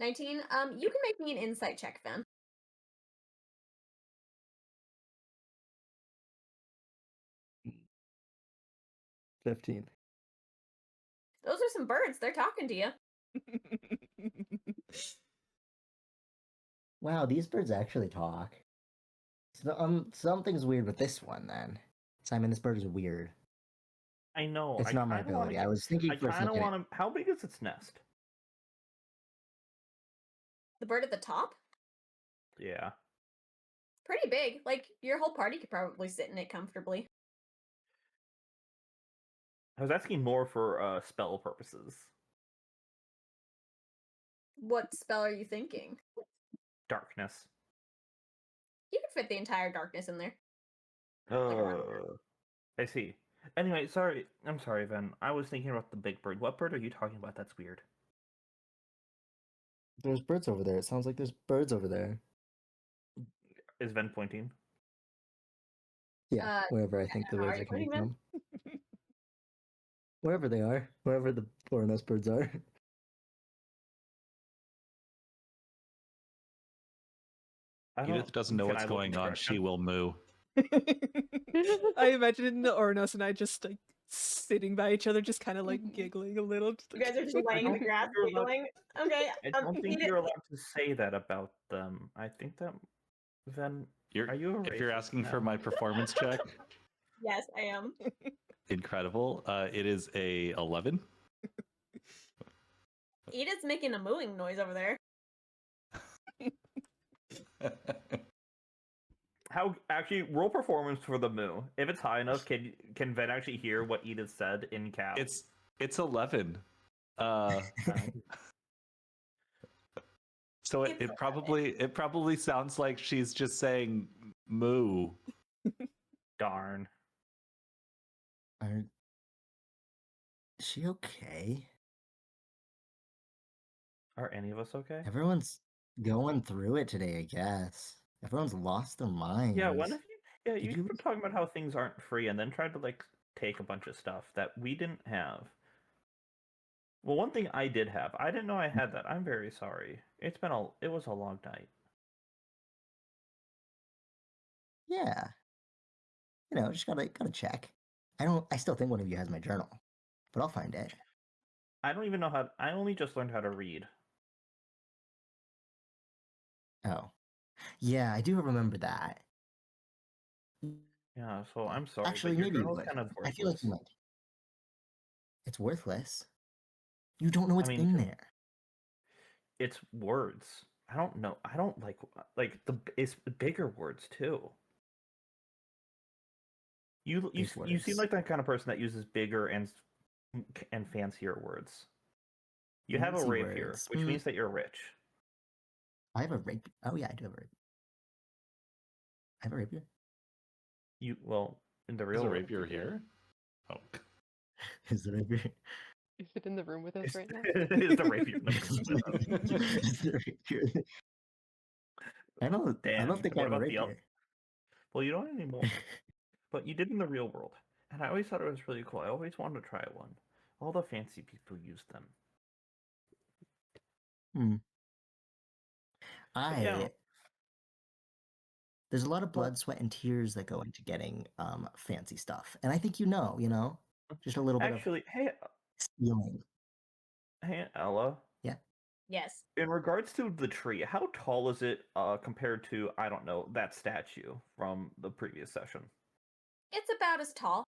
19. You can make me an insight check then. to. 15. Those are some birds. They're talking to you. Wow, these birds actually talk. So, something's weird with this one then. Simon, this bird is weird. I know. It's not my kinda wanna ability. I get- was thinking I for a kind of second. want to. How big is its nest? The bird at the top? Yeah. Pretty big. Like, your whole party could probably sit in it comfortably. I was asking more for spell purposes. What spell are you thinking? Darkness. You could fit the entire darkness in there. I see. Anyway, sorry. I'm sorry, Ven. I was thinking about the big bird. What bird are you talking about? That's weird. There's birds over there. It sounds like there's birds over there. Is Ven pointing? Yeah, wherever I think the are birds you are coming pointing, from. Wherever they are. Wherever the Ouronos birds are. Edith doesn't know can what's I look in going the on. direction? She will moo. I imagine it in the Ouronos and I just like sitting by each other, just kind of like giggling a little. Just, You like, guys are just laying in the think grass you're allowed- giggling. Okay. I don't think Edith, you're allowed to say that about them. I think that Ven. Are you a If you're racist asking for now? my performance check, yes, I am. incredible. It is a 11. Edith's making a mooing noise over there. How actually roll performance for the moo? If it's high enough, can Ven actually hear what Edith said in cap? It's 11. So it probably sounds like she's just saying moo. Darn. Is she okay? Are any of us okay? Everyone's going through it today, I guess. Everyone's lost their minds. Yeah, one of you. Yeah, Did you you- were talking about how things aren't free, and then tried to like take a bunch of stuff that we didn't have. Well, one thing I did have, I didn't know I had that. I'm very sorry. It was a long night. Yeah. Just gotta check. I still think one of you has my journal, but I'll find it. I don't even know how. I only just learned how to read. Oh. Yeah, I do remember that. Yeah, so I'm sorry. Actually, but your maybe you journal's would. kind of I feel like you worthless. might. It's worthless. You don't know what's mean, in there. It's words. I don't know. I don't it's bigger words too. You Big seem words. like that kind of person that uses bigger and fancier words. You have a Fancy rapier, words. which means that you're rich. I have a rapier. Oh yeah, I do have a rapier. I have a rapier. In the Is real a world, rapier you do. here? Oh. Is the rapier? Is it in the room with us right now? Is the rapier in the room with us? Is the rapier? I don't Damn, think I what have a about the rapier. Well, you don't anymore. But you did in the real world. And I always thought it was really cool. I always wanted to try one. All the fancy people use them. Yeah. There's a lot of blood, sweat, and tears that go into getting fancy stuff, and I think just a little bit Actually, of stealing. hey, Ella. Yeah. Yes. In regards to the tree, how tall is it compared to, I don't know, that statue from the previous session? It's about as tall.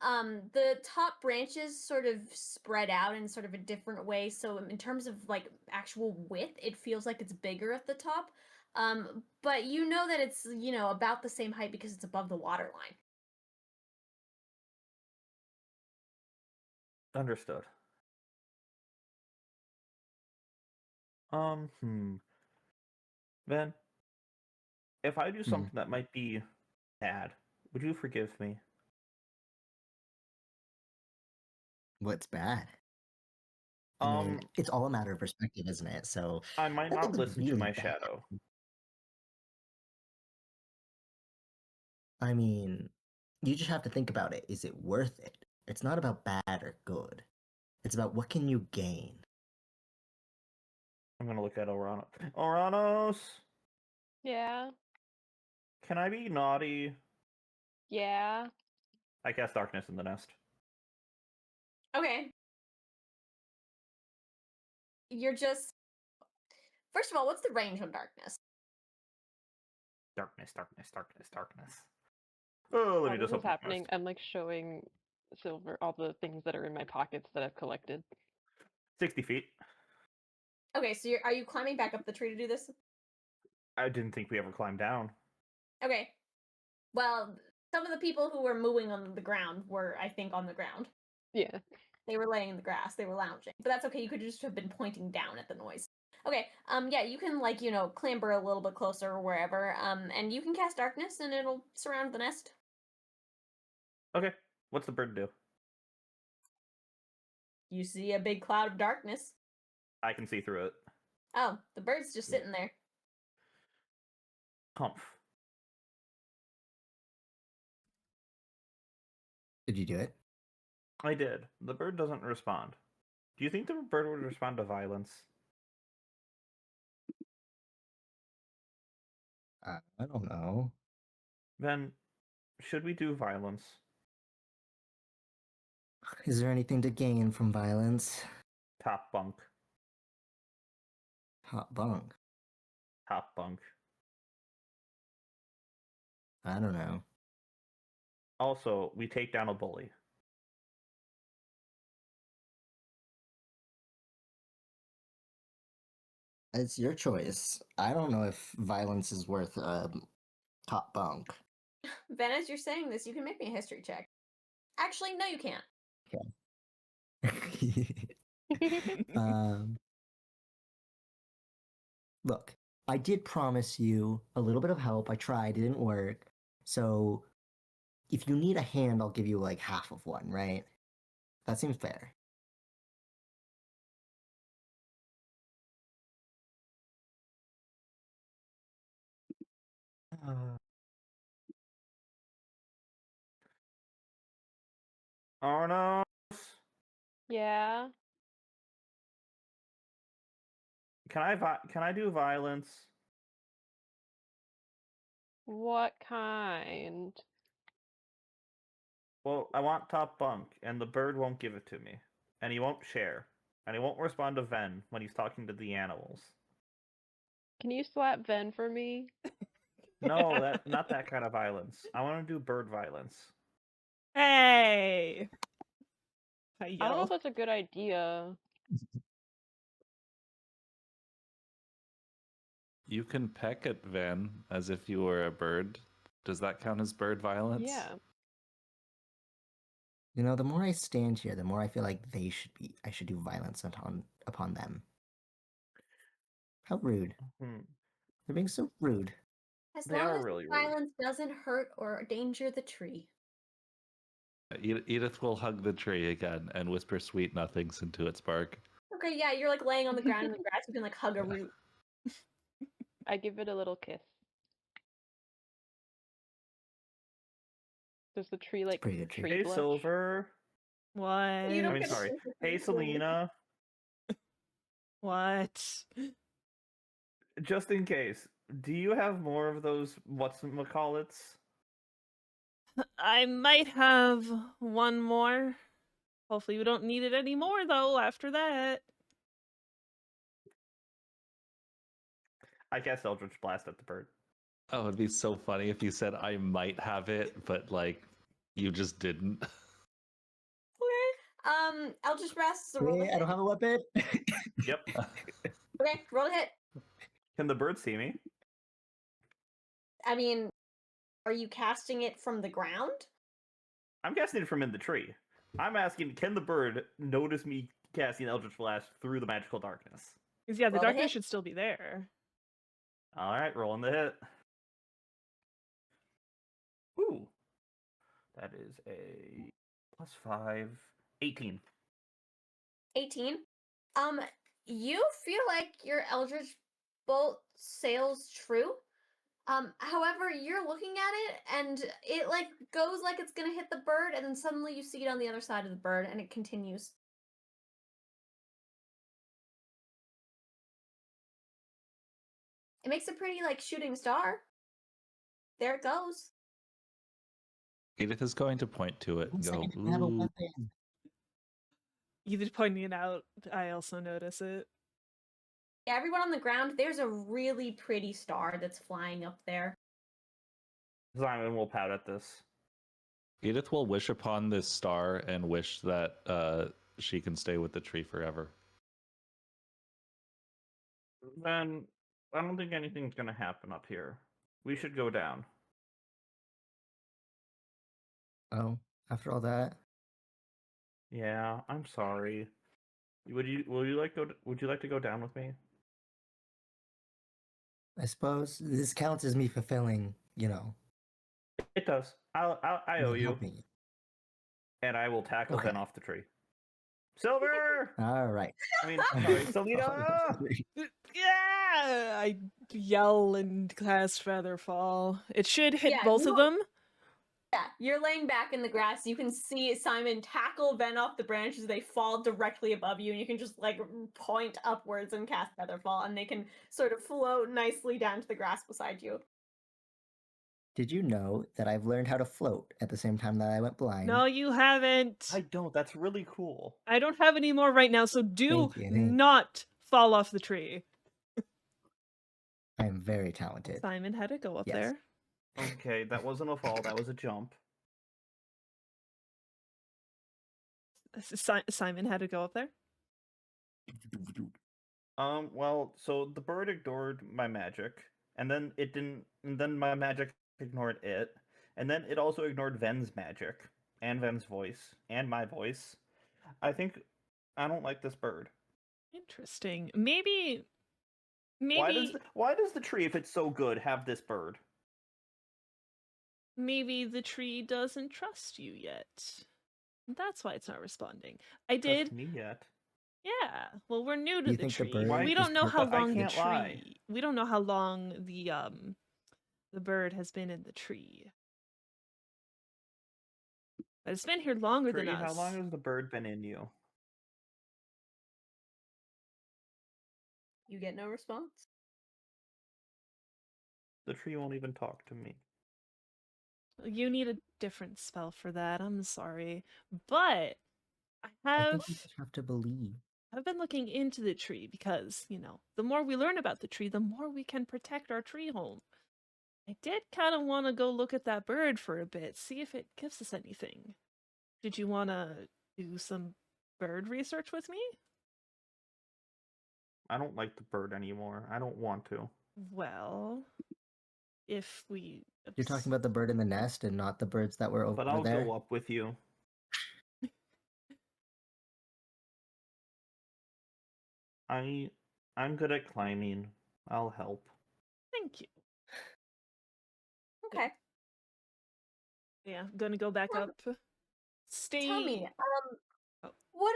The top branches sort of spread out in sort of a different way. So in terms of like actual width, it feels like it's bigger at the top. But you know that it's, about the same height because it's above the water line. Understood. Then, if I do something that might be bad, would you forgive me? What's bad? I mean, it's all a matter of perspective, isn't it? So I might not nothing's listen to really my bad. shadow. I mean, you just have to think about it. Is it worth it? It's not about bad or good. It's about what can you gain. I'm gonna look at Ouronos. Ouronos, Yeah. can I be naughty? Yeah. I cast darkness in the nest. Okay. You're just. First of all, what's the range on darkness? Darkness, darkness, darkness, darkness. Oh, let While me this just is open my happening, nest. I'm like showing Silver all the things that are in my pockets that I've collected. 60 feet. Okay, so are you climbing back up the tree to do this? I didn't think we ever climbed down. Okay. Well, some of the people who were mooing on the ground were, I think, on the ground. Yeah. They were laying in the grass. They were lounging. But that's okay. You could just have been pointing down at the noise. Okay. Yeah, you can clamber a little bit closer or wherever. And you can cast darkness and it'll surround the nest. Okay, what's the bird do? You see a big cloud of darkness. I can see through it. Oh, the bird's just sitting there. Humph. Did you do it? I did. The bird doesn't respond. Do you think the bird would respond to violence? I don't know. Then, should we do violence? Is there anything to gain from violence? Top bunk. Hot bunk. Top bunk. I don't know. Also, we take down a bully. It's your choice. I don't know if violence is worth top bunk. Ben, as you're saying this, you can make me a history check. Actually, no, you can't. um, Look, I did promise you a little bit of help. I tried, it didn't work. So if you need a hand, I'll give you like half of one, right? That seems fair. Ouronos, Yeah. can I do violence? What kind? Well, I want top bunk, and the bird won't give it to me. And he won't share. And he won't respond to Ven when he's talking to the animals. Can you slap Ven for me? No, not that kind of violence. I want to do bird violence. Hey! I I don't know yell. if that's a good idea. You can peck at Van as if you were a bird. Does that count as bird violence? Yeah. You know, the more I stand here, the more I feel like I should do violence upon them. How rude. They're being so rude. As They long are as really rude. violence doesn't hurt or danger the tree. Edith will hug the tree again and whisper sweet nothings into its bark. Okay, yeah, you're like laying on the ground in the grass. You can like hug a root. I give it a little kiss. Does the tree like pretty good tree. tree Hey, blush? Silver. What? You don't I mean, get to sorry. kiss a Hey, tree. Selena. What? Just in case, do you have more of those whatchamacallits? I might have one more. Hopefully we don't need it anymore, though, after that. I cast Eldritch Blast at the bird. Oh, it'd be so funny if you said I might have it, but like you just didn't. Eldritch Blast. So roll a I hit. don't have a weapon. Yep. Okay, roll a hit. Can the bird see me? I mean, are you casting it from the ground? I'm casting it from in the tree. I'm asking, can the bird notice me casting Eldritch Blast through the magical darkness? Because yeah, the Roll the darkness hit. should still be there. All right, rolling the hit. Ooh. That is a +5, 18. 18. You feel like your Eldritch Bolt sails true. However, you're looking at it and it like goes like it's gonna hit the bird, and then suddenly you see it on the other side of the bird and it continues. It makes a pretty like shooting star. There it goes. Edith is going to point to it and Means I go, didn't have a ooh. weapon. Either pointing it out, I also notice it. Yeah, everyone on the ground, there's a really pretty star that's flying up there. Simon will pout at this. Edith will wish upon this star and wish that she can stay with the tree forever. Then I don't think anything's gonna happen up here. We should go down. Oh, after all that, Yeah, I'm sorry. Would you like to go down with me? I suppose this counts as me fulfilling, It does. I owe you, helping you. and I will tackle Okay. Ven off the tree. Silver. All right. I mean, sorry, Selena. Yeah! I yell and cast Featherfall. It should hit Yeah, both of them. Yeah, you're laying back in the grass. You can see Simon tackle Ven off the branches. They fall directly above you, and you can just like point upwards and cast Featherfall, and they can sort of float nicely down to the grass beside you. Did you know that I've learned how to float at the same time that I went blind? No, you haven't. I don't. That's really cool. I don't have any more right now, so do Thank you. not fall off the tree. I am very talented. Simon had to go up Yes. there. Okay, that wasn't a fall. That was a jump. Simon had to go up there. Well, so the bird ignored my magic, and then it didn't. And then my magic ignored it, and then it also ignored Ven's magic and Ven's voice and my voice. I think I don't like this bird. Interesting. Maybe. Why does the tree, if it's so good, have this bird? Maybe the tree doesn't trust you yet. That's why it's not responding. I did. Trust me yet? Yeah. Well, we're new to You the think the tree. bird We is don't know how But I long the can't tree. lie. We don't know how long the bird has been in the tree. But it's been here longer Tree, than us. how long has the bird been in you? You get no response. The tree won't even talk to me. You need a different spell for that. I'm sorry, but I I have. think you just have to believe. I've been looking into the tree because, the more we learn about the tree, the more we can protect our tree home. I did kind of want to go look at that bird for a bit, see if it gives us anything. Did you want to do some bird research with me? I don't like the bird anymore. I don't want to. Well, if we... You're talking about the bird in the nest and not the birds that were over But I'll there. go up with you. I'm good at climbing. I'll help. Thank you. Okay. Yeah, I'm gonna go back up. Stay... Tell me, Oh. what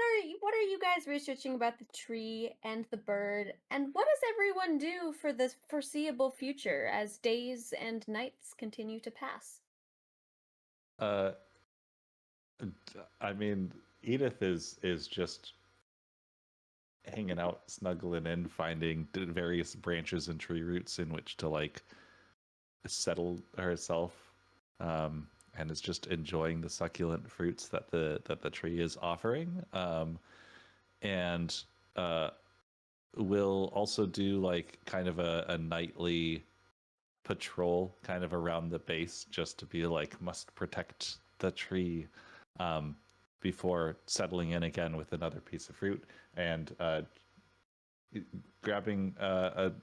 are you guys researching about the tree and the bird, and what does everyone do for the foreseeable future as days and nights continue to pass? I mean, Edith is just hanging out, snuggling in, finding various branches and tree roots in which to like settle herself, and is just enjoying the succulent fruits that the tree is offering, and will also do like kind of a nightly patrol kind of around the base just to be like, must protect the tree, before settling in again with another piece of fruit and grabbing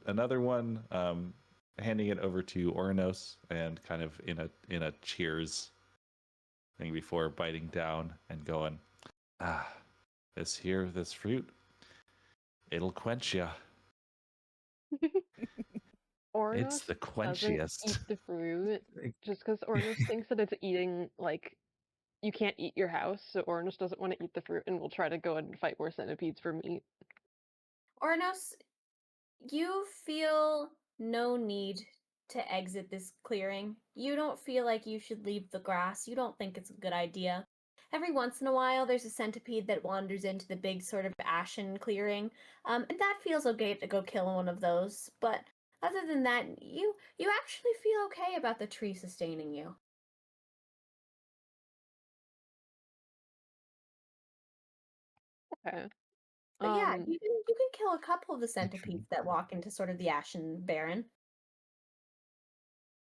another one, handing it over to Ouronos, and kind of in a cheers thing before biting down and going, this fruit, it'll quench ya. Ouronos It's the doesn't quenchiest. eat the fruit just because Ouronos thinks that it's eating, like, you can't eat your house, so Ouronos doesn't want to eat the fruit and will try to go and fight more centipedes for meat. Ouronos, you feel no need to exit this clearing. You don't feel like you should leave the grass. You don't think it's a good idea. Every once in a while, there's a centipede that wanders into the big sort of ashen clearing, and that feels okay to go kill one of those. But other than that, you actually feel okay about the tree sustaining you. Okay. But yeah, you can kill a couple of the centipedes that walk into sort of the ashen barren.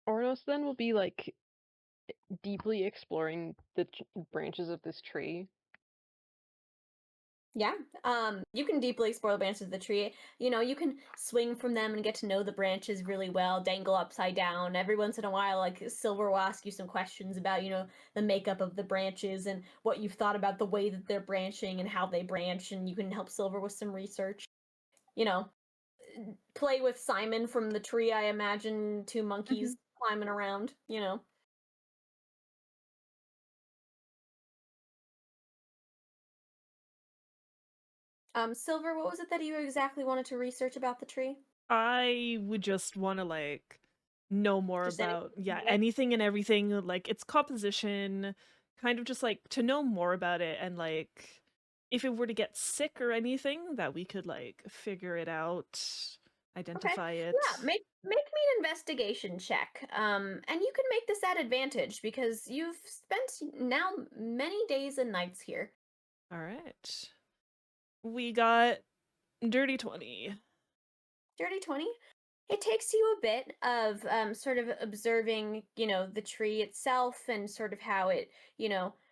Ouronos then will be, like, deeply exploring the branches of this tree. Yeah, you can deeply explore the branches of the tree. You know, you can swing from them and get to know the branches really well, dangle upside down. Every once in a while, like, Silver will ask you some questions about, the makeup of the branches and what you've thought about the way that they're branching and how they branch, and you can help Silver with some research. You know, play with Simon from the tree, I imagine, two monkeys climbing around, Silver, what was it that you exactly wanted to research about the tree? I would just want to like know more Just about anything about it? anything and everything, like its composition, kind of just like to know more about it, and like if it were to get sick or anything, that we could like figure it out, identify it. Yeah, make me an investigation check. And you can make this at advantage because you've spent now many days and nights here. All right. We got dirty 20. Dirty 20. It takes you a bit of sort of observing, the tree itself and sort of how it,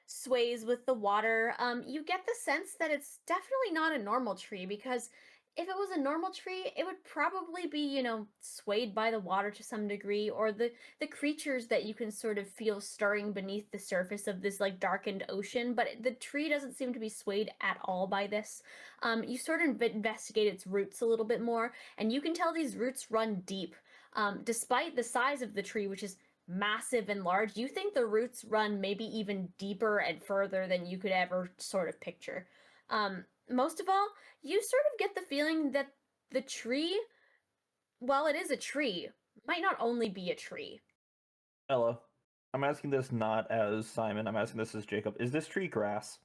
sways with the water. You get the sense that it's definitely not a normal tree because if it was a normal tree, it would probably be, swayed by the water to some degree, or the creatures that you can sort of feel stirring beneath the surface of this like darkened ocean. But the tree doesn't seem to be swayed at all by this. You sort of investigate its roots a little bit more, and you can tell these roots run deep. Despite the size of the tree, which is massive and large, you think the roots run maybe even deeper and further than you could ever sort of picture. Most of all, you sort of get the feeling that the tree, while it is a tree, might not only be a tree. Ella, I'm asking this not as Simon, I'm asking this as Jacob. Is this tree grass?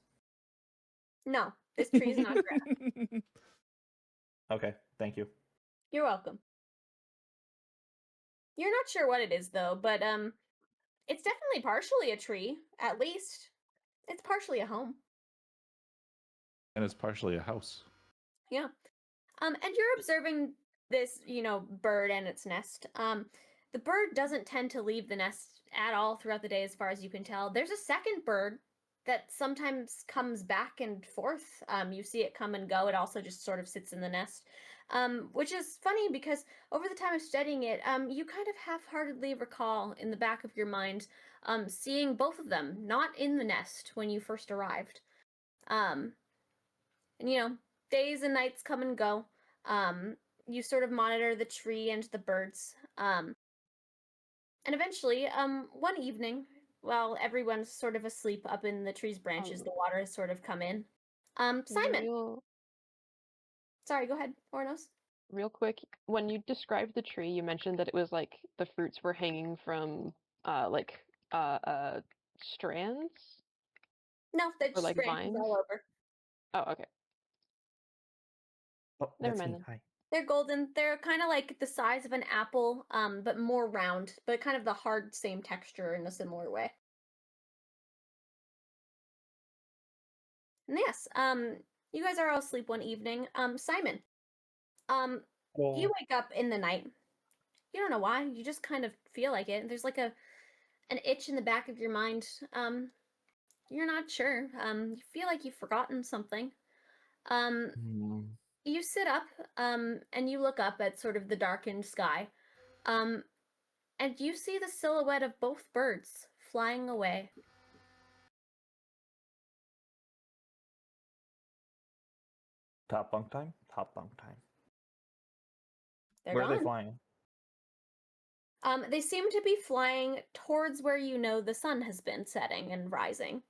No, this tree is not grass. Okay, thank you. You're welcome. You're not sure what it is though, but it's definitely partially a tree, at least. It's partially a home. And it's partially a house. Yeah. And you're observing this, bird and its nest. The bird doesn't tend to leave the nest at all throughout the day, as far as you can tell. There's a second bird that sometimes comes back and forth. You see it come and go. It also just sort of sits in the nest, which is funny because over the time of studying it, you kind of half-heartedly recall in the back of your mind seeing both of them not in the nest when you first arrived. And days and nights come and go. You sort of monitor the tree and the birds. And eventually, one evening, while everyone's sort of asleep up in the tree's branches, the water has sort of come in. Simon! Sorry, go ahead, Ouronos. Real quick, when you described the tree, you mentioned that it was like the fruits were hanging from strands? No, that's Or like branches vines? all over. Oh, okay. Oh, Never that's mind me. then. Hi. They're golden. They're kind of like the size of an apple, but more round, but kind of the hard same texture in a similar way. And yes, you guys are all asleep one evening. Simon, you wake up in the night. You don't know why. You just kind of feel like it. There's like an itch in the back of your mind. You're not sure. You feel like you've forgotten something. Hmm. You sit up, and you look up at sort of the darkened sky, and you see the silhouette of both birds flying away. Top bunk time? Top bunk time. They're Where are they gone. flying? They seem to be flying towards where you know the sun has been setting and rising.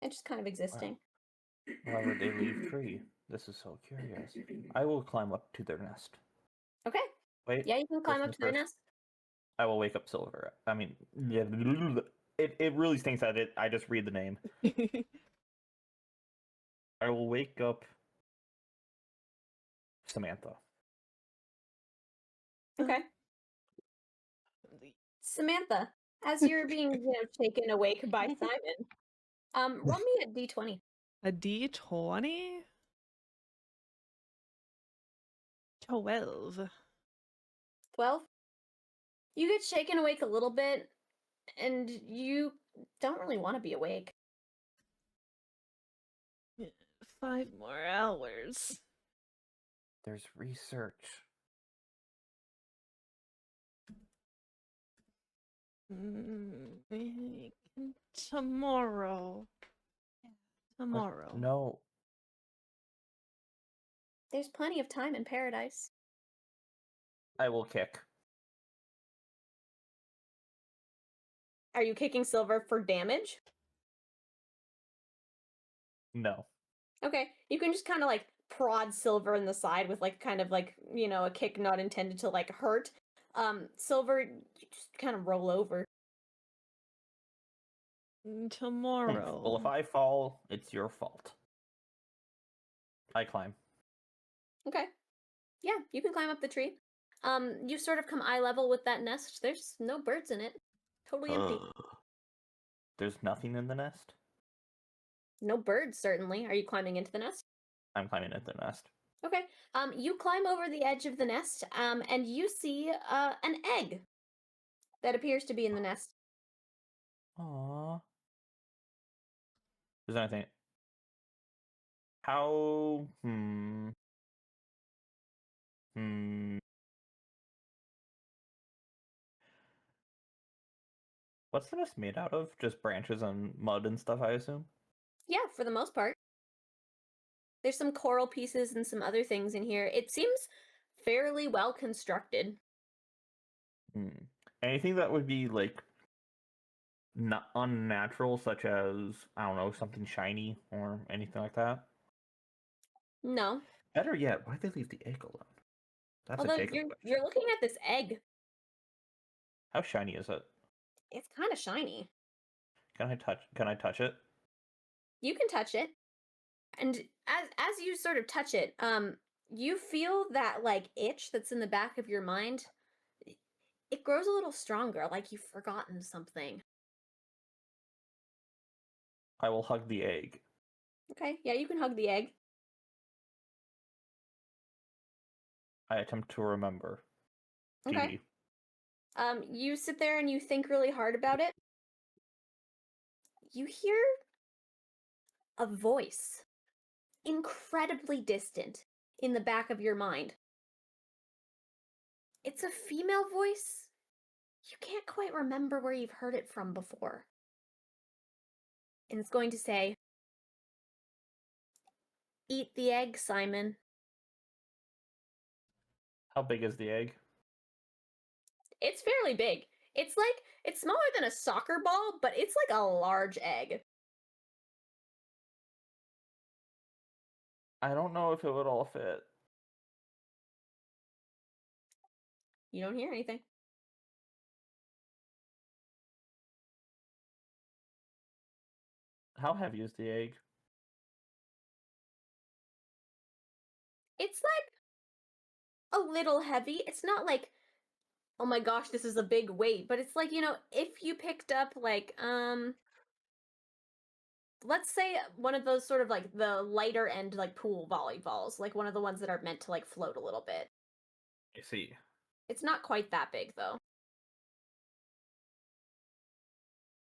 And just kind of existing. Why would they leave tree? This is so curious. I will climb up to their nest. Okay. Wait. Yeah, you can climb up to their nest. I will wake up Silver. I mean, yeah, it really stinks that I just read the name. I will wake up Samantha. Okay. Samantha, as you're being shaken awake by Simon, roll me a d20. A D20? 12. 12. You get shaken awake a little bit, and you don't really want to be awake. 5 more hours. There's research. Tomorrow. Tomorrow. No. There's plenty of time in paradise. I will kick. Are you kicking Silver for damage? No. Okay, you can just kind of like prod Silver in the side with like kind of like, a kick not intended to like hurt. Silver, you just kind of roll over. Tomorrow. Well, if I fall, it's your fault. I climb. Okay. Yeah, you can climb up the tree. You sort of come eye level with that nest. There's no birds in it. Totally empty. There's nothing in the nest? No birds, certainly. Are you climbing into the nest? I'm climbing into the nest. Okay. You climb over the edge of the nest, and you see an egg that appears to be in the nest. Aww. Is there anything? How? What's the nest made out of? Just branches and mud and stuff, I assume? Yeah, for the most part. There's some coral pieces and some other things in here. It seems fairly well constructed. Anything that would be, like, not unnatural, such as, I don't know, something shiny or anything like that? No. Better yet, why'd they leave the egg alone? That's Although a Jacob question. you're looking at this egg. How shiny is it? It's kind of shiny. Can I touch it? You can touch it. And as you sort of touch it, you feel that like itch that's in the back of your mind. It grows a little stronger, like you've forgotten something. I will hug the egg. Okay, yeah, you can hug the egg. I attempt to remember. Okay. GG. You sit there and you think really hard about it. You hear a voice, incredibly distant, in the back of your mind. It's a female voice. You can't quite remember where you've heard it from before. And it's going to say, "Eat the egg, Simon." How big is the egg? It's fairly big. It's smaller than a soccer ball, but it's like a large egg. I don't know if it would all fit. You don't hear anything. How heavy is the egg? It's like a little heavy. It's not like, oh my gosh, this is a big weight, but it's like, if you picked up like let's say one of those sort of like the lighter end like pool volleyballs, like one of the ones that are meant to like float a little bit. I see. It's not quite that big though.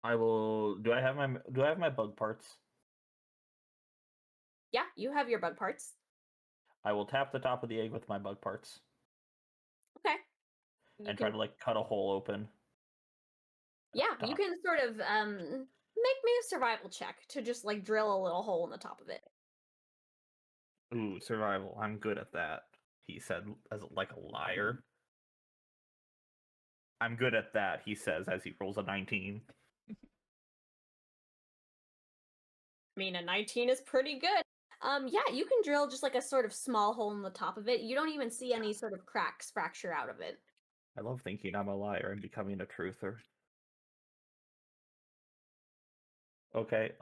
I will. Do I have my bug parts? Yeah, you have your bug parts. I will tap the top of the egg with my bug parts Okay. You and can, try to like cut a hole open. yeah, you top. can sort of make me a survival check to just like drill a little hole in the top of it. Ooh, survival. I'm good at that. He said as like a liar. I'm good at that, he says as he rolls a 19. I mean, a 19 is pretty good. Yeah, you can drill just like a sort of small hole in the top of it. You don't even see any sort of cracks fracture out of it. I love thinking I'm a liar and becoming a truther. Okay,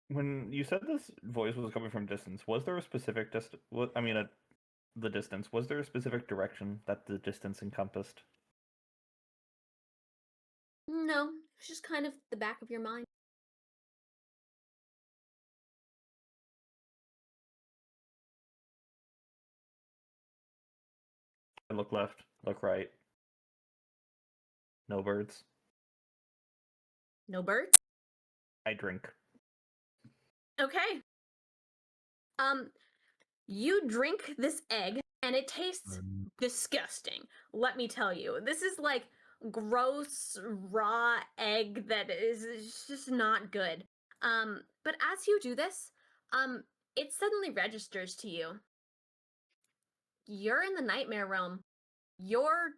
when you said this voice was coming from distance, was there a specific the distance, was there a specific direction that the distance encompassed? No, it's just kind of the back of your mind. I look left, look right. No birds. No birds? I drink. Okay. You drink this egg and it tastes disgusting. Let me tell you. This is like gross raw egg that is just not good. But as you do this, it suddenly registers to you. You're in the nightmare realm. You're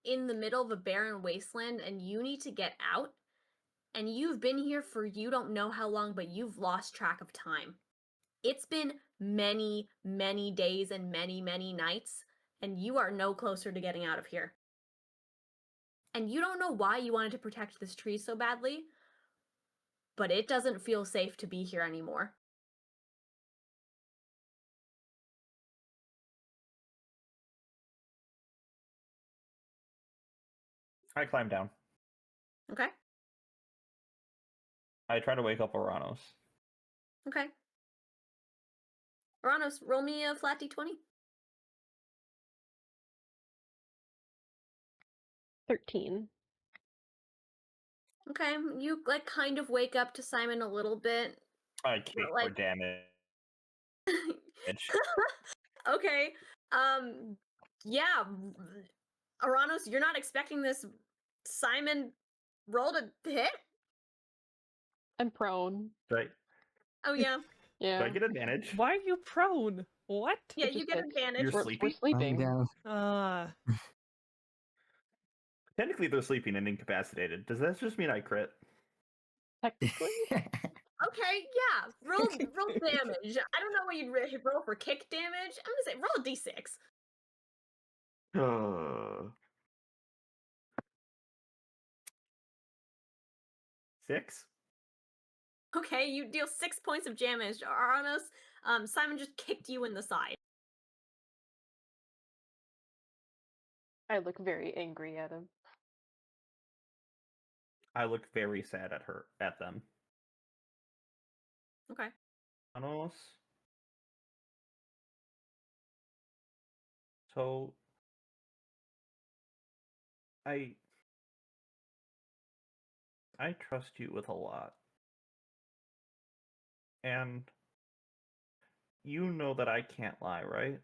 in the middle of a barren wasteland and you need to get out. And you've been here for you don't know how long, but you've lost track of time. It's been many, many days and many, many nights, and you are no closer to getting out of here. And you don't know why you wanted to protect this tree so badly, but it doesn't feel safe to be here anymore. I climb down. Okay? I try to wake up Ouronos. Okay. Ouronos, roll me a flat d20. 13. Okay, you like kind of wake up to Simon a little bit. I kick for Like- damage. Okay. Yeah. Ouronos, you're not expecting this Simon roll to hit? I'm prone. Right. Oh yeah. Yeah. Do I get advantage? Why are you prone? What? Yeah, It you just get hits. advantage. You're We're sleeping? sleeping. down. Technically, they're sleeping and incapacitated. Does that just mean I crit? Technically. Okay, yeah. Roll damage. I don't know what you'd roll for kick damage. I'm gonna say roll a d6. 6? Okay, you deal 6 points of damage. Ouronos, Simon just kicked you in the side. I look very angry at him. I look very sad at them. Okay. Ouronos. So I trust you with a lot. And you know that I can't lie, right?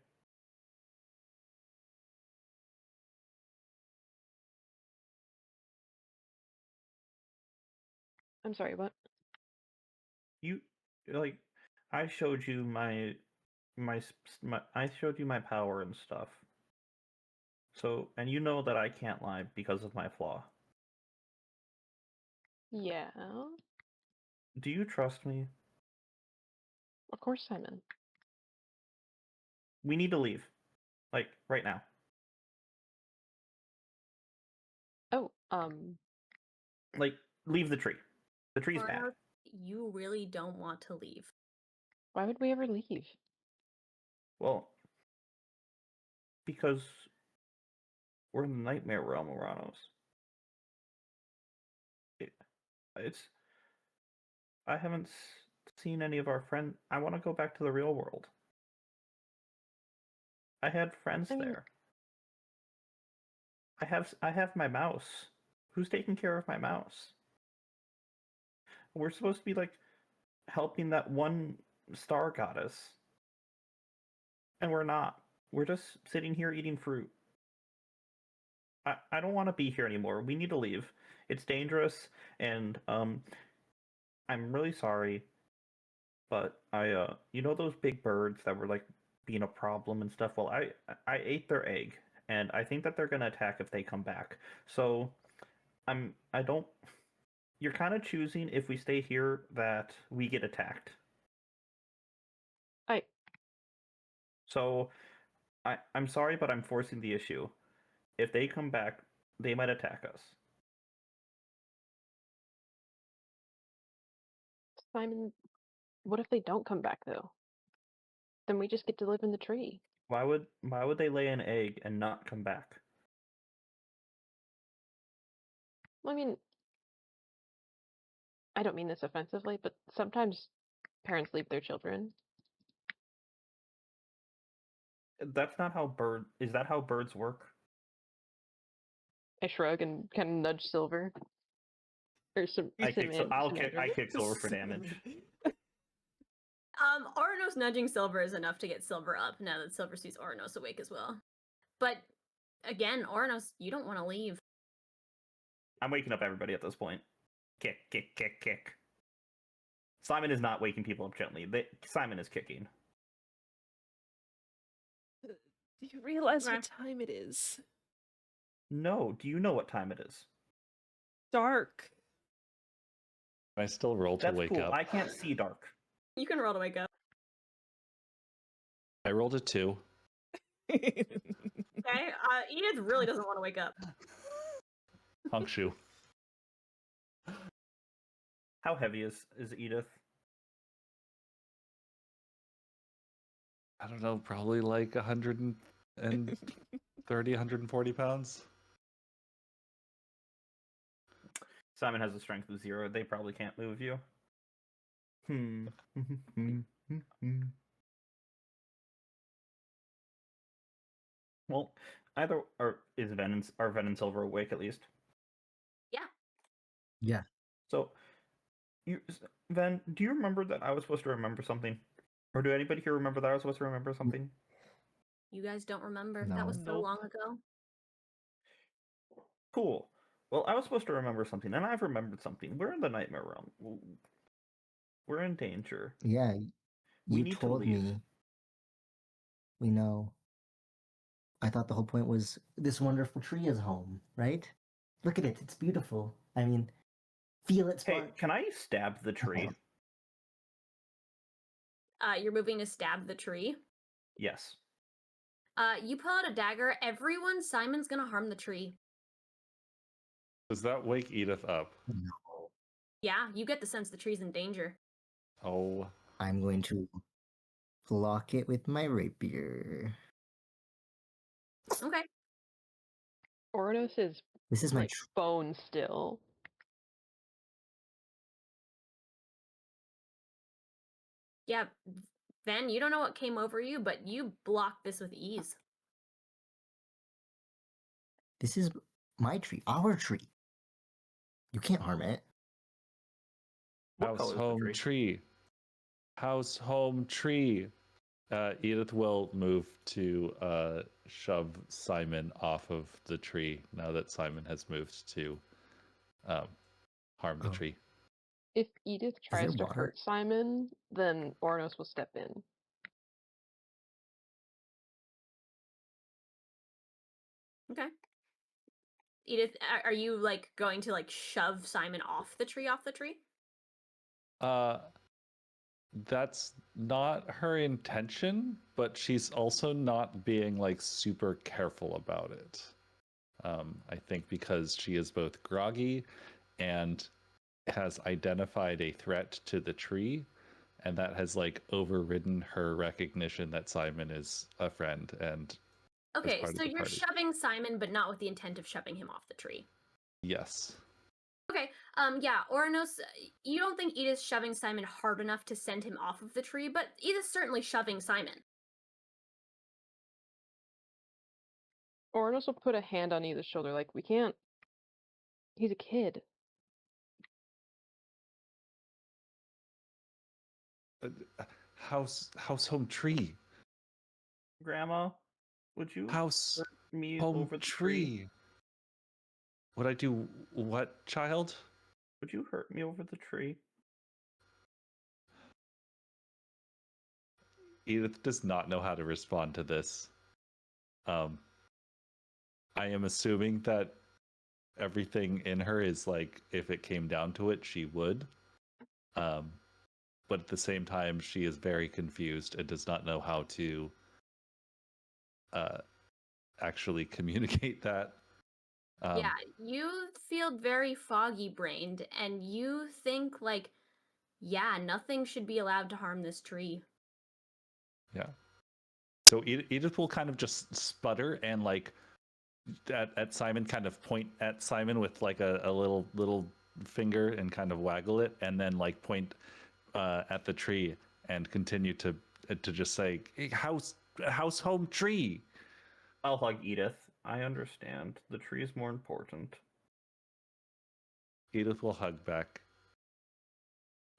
I'm sorry, what? You like I showed you my I showed you my power and stuff. So, and you know that I can't lie because of my flaw. Yeah. Do you trust me? Of course, Simon. We need to leave. Like right now. Oh, Like leave the tree. The tree's bad. Ouronos, you really don't want to leave. why would we ever leave? Well, because we're in the nightmare realm, Ouronos. It's I haven't seen any of our friends. I want to go back to the real world. I had friends I mean, there. I have my mouse. Who's taking care of my mouse? We're supposed to be like helping that one star goddess. And we're not. We're just sitting here eating fruit. I don't want to be here anymore. We need to leave. It's dangerous, and I'm really sorry, but you know those big birds that were like being a problem and stuff. Well, I ate their egg, and I think that they're gonna attack if they come back. So I don't. You're kind of choosing if we stay here that we get attacked. So I'm sorry, but I'm forcing the issue. If they come back, they might attack us. Simon, what if they don't come back though? Then we just get to live in the tree. Why would they lay an egg and not come back? I mean, I don't mean this offensively, but sometimes parents leave their children. That's not how is that how birds work? I shrug and kind of nudge Silver. Or I kick Silver for damage. Ouronos nudging Silver is enough to get Silver up now that Silver sees Ouronos awake as well. But again, Ouronos, you don't want to leave. I'm waking up everybody at this point. Kick, kick, kick, kick. Simon is not waking people up gently. Simon is kicking. Do you realize what time it is? No. Do you know what time it is? Dark. I still roll to wake up. I can't see dark. You can roll to wake up. I rolled a 2. Okay. Edith really doesn't want to wake up. Honkshu. How heavy is Edith? I don't know, probably like 130, 140 pounds. Simon has a strength of 0. They probably can't move you. Well, are Ven and Silver awake at least? Yeah. Yeah. So, Ven, do you remember that I was supposed to remember something? Or do anybody here remember that I was supposed to remember something? You guys don't remember? No. That was so long ago. Cool. Well, I was supposed to remember something, and I've remembered something. We're in the Nightmare Realm. We're in danger. Yeah, We you need to told leave. me. We know. I thought the whole point was this wonderful tree is home, right? Look at it. It's beautiful. I mean, feel its Hey, bark. can I stab the tree? You're moving to stab the tree. Yes. You pull out a dagger. Everyone, Simon's gonna harm the tree. Does that wake Edith up? No. Yeah, you get the sense the tree's in danger. Oh. I'm going to block it with my rapier. Okay. Ouronos is This is my like bone still. Yeah, Ven, you don't know what came over you, but you blocked this with ease. This is my tree, our tree. You can't harm it. What color House, is the home, tree. House, home, tree. Edith will move to shove Simon off of the tree now that Simon has moved to harm the tree. If Edith tries to water? hurt Simon, then Ouronos will step in. Okay. Edith, are you like going to like shove Simon off the tree? That's not her intention, but she's also not being like super careful about it. I think because she is both groggy and has identified a threat to the tree, and that has like overridden her recognition that Simon is a friend and Okay, so you're party. shoving Simon, but not with the intent of shoving him off the tree. Yes. Okay, yeah, Ouronos, you don't think Edith's shoving Simon hard enough to send him off of the tree, but Edith's certainly shoving Simon. Ouronos will put a hand on either shoulder, like, we can't... He's a kid. House home tree. Grandma, would you House hurt me home over the tree? Would I do what, child? Would you hurt me over the tree? Edith does not know how to respond to this. I am assuming that everything in her is like, if it came down to it, she would. But at the same time, she is very confused and does not know how to actually communicate that. Yeah, you feel very foggy brained, and you think, like, yeah, nothing should be allowed to harm this tree. Yeah. So Edith will kind of just sputter and like at Simon, kind of point at Simon with like a little finger and kind of waggle it, and then like point at the tree and continue to just say, hey, house home tree. I'll hug Edith. I understand. The tree is more important. Edith will hug back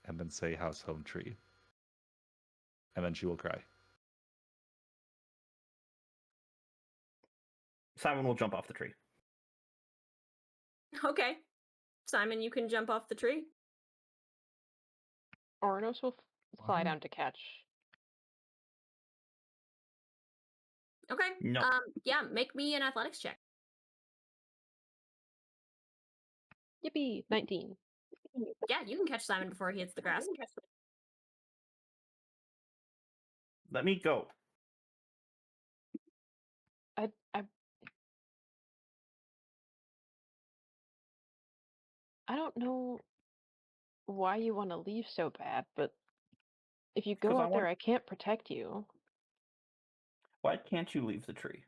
and then say house home tree. And then she will cry. Simon will jump off the tree. Okay. Simon, you can jump off the tree. Ouronos will fly down to catch. Okay. No. Yeah, make me an athletics check. Yippee! 19. Yeah, you can catch Simon before he hits the grass. Let me go. I don't know why you want to leave so bad, but if you go 'Cause I out there, want- I can't protect you. Why can't you leave the tree?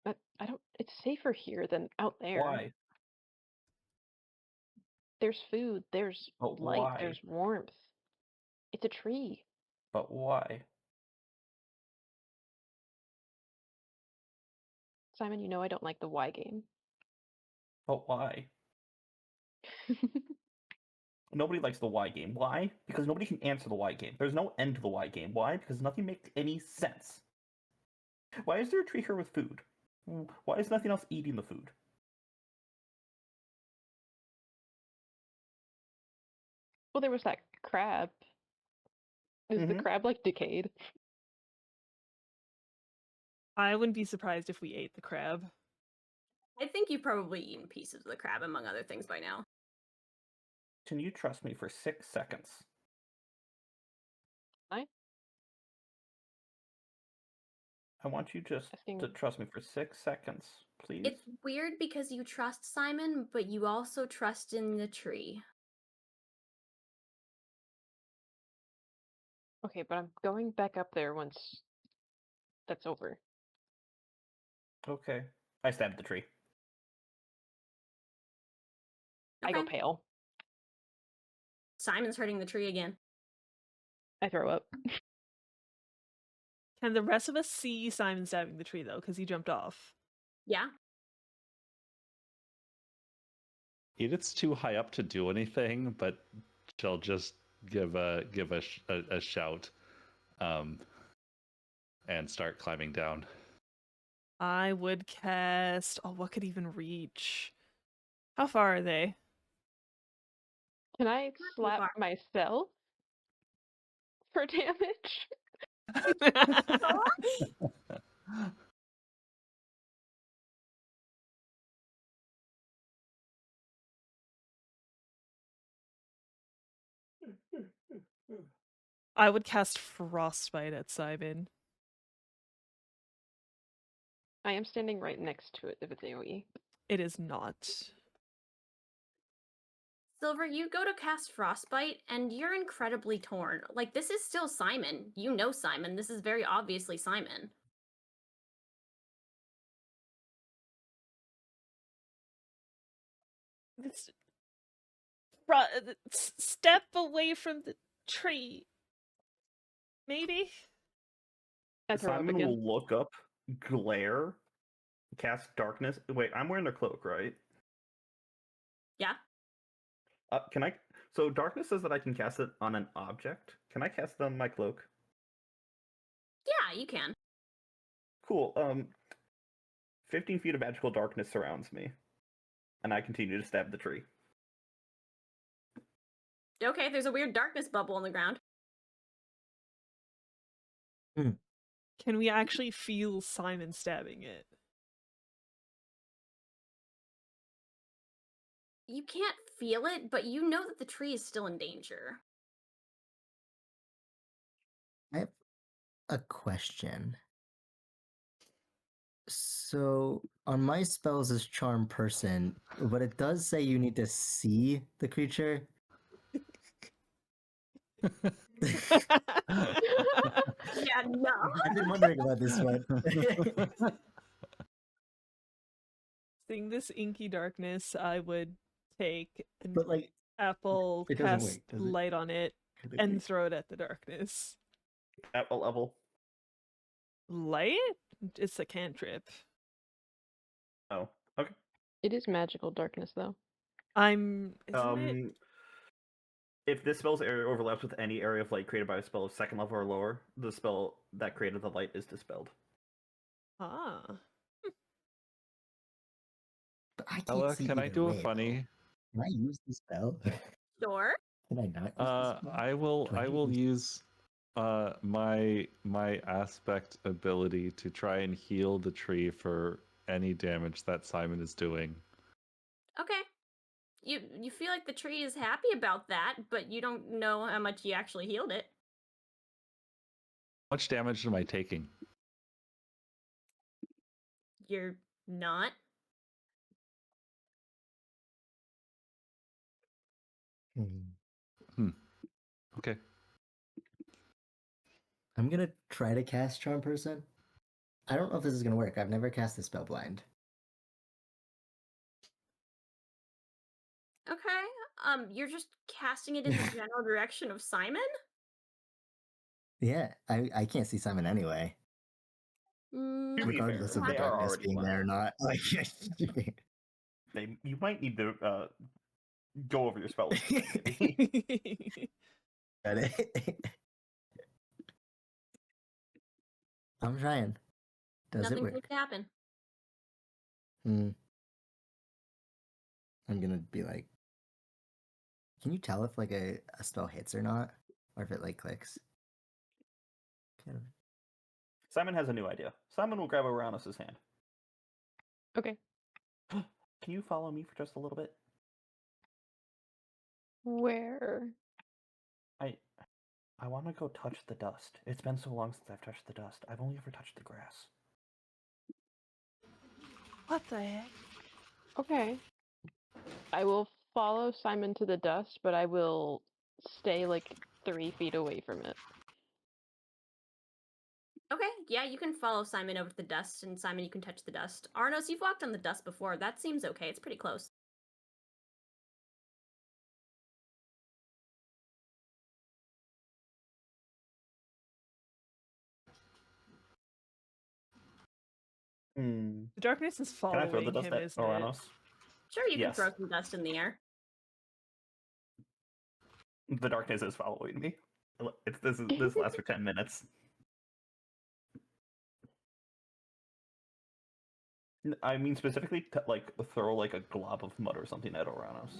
I don't. It's safer here than out there. Why? There's food. There's But light. why? There's warmth. It's a tree. But why? Simon, you know I don't like the why game. But why? Nobody likes the why game. Why? Because nobody can answer the why game. There's no end to the why game. Why? Because nothing makes any sense. Why is there a tree here with food? Why is nothing else eating the food? Well, there was that crab. Is the crab like decayed? I wouldn't be surprised if we ate the crab. I think you've probably eaten pieces of the crab, among other things, by now. Can you trust me for 6 seconds? I want you just to trust me for 6 seconds, please. It's weird because you trust Simon, but you also trust in the tree. Okay, but I'm going back up there once that's over. Okay. I stabbed the tree. I go pale. Simon's hurting the tree again. I throw up. Can the rest of us see Simon stabbing the tree, though, because he jumped off? Yeah. Edith's too high up to do anything, but she'll just give a shout, and start climbing down. I would cast... Oh, what could even reach? How far are they? Can I slap myself for damage? I would cast Frostbite at Simon. I am standing right next to it if it's AoE. It is not. Silver, you go to cast Frostbite, and you're incredibly torn. Like, this is still Simon. You know Simon. This is very obviously Simon. Step away from the tree. Maybe? Simon will look up glare, cast darkness. Wait, I'm wearing a cloak, right? Yeah. Can I? So darkness says that I can cast it on an object. Can I cast it on my cloak? Yeah, you can. Cool. 15 feet of magical darkness surrounds me, and I continue to stab the tree. Okay, there's a weird darkness bubble on the ground. Can we actually feel Simon stabbing it? You can't feel it, but you know that the tree is still in danger. I have a question. So on my spells as charm person, but it does say you need to see the creature. Yeah, no. I've been wondering about this one. Seeing this inky darkness, I would take an But like, apple, it doesn't cast wink, does it? light on it, and throw it at the darkness. At what level? Light? It's a cantrip. Oh, okay. It is magical darkness, though. Isn't it? If this spell's area overlaps with any area of light created by a spell of second level or lower, the spell that created the light is dispelled. Ah. But I can't Ella, see can I either do a way, funny? though. Can I use the spell? Sure. Can I not use the spell? I will. Do I I need will to- use my aspect ability to try and heal the tree for any damage that Simon is doing. Okay. You feel like the tree is happy about that, but you don't know how much you actually healed it. How much damage am I taking? You're not. Okay. I'm gonna try to cast charm person. I don't know if this is gonna work. I've never cast the spell blind. Okay. You're just casting it in the general direction of Simon? Yeah, I can't see Simon anyway, To be regardless fair, of the they are darkness already being there or not. Like, you might need to go over your spells. Got it. I'm trying. Does Nothing it seems work? to happen. I'm gonna be like, can you tell if like a spell hits or not, or if it like clicks? Kind of. Simon has a new idea. Simon will grab Ouronos' hand. Okay. Can you follow me for just a little bit? Where? I want to go touch the dust. It's been so long since I've touched the dust. I've only ever touched the grass. What the heck? Okay. I will follow Simon to the dust, but I will stay like 3 feet away from it. Okay, yeah, you can follow Simon over to the dust, and Simon, you can touch the dust. Ouronos, you've walked on the dust before. That seems okay. It's pretty close. Hmm. The darkness is Can I throw the following dust him, at isn't it? Ouronos? Sure, you can throw Yes. some dust in the air. The darkness is following me. This lasts for 10 minutes. I mean specifically to like throw like a glob of mud or something at Ouronos.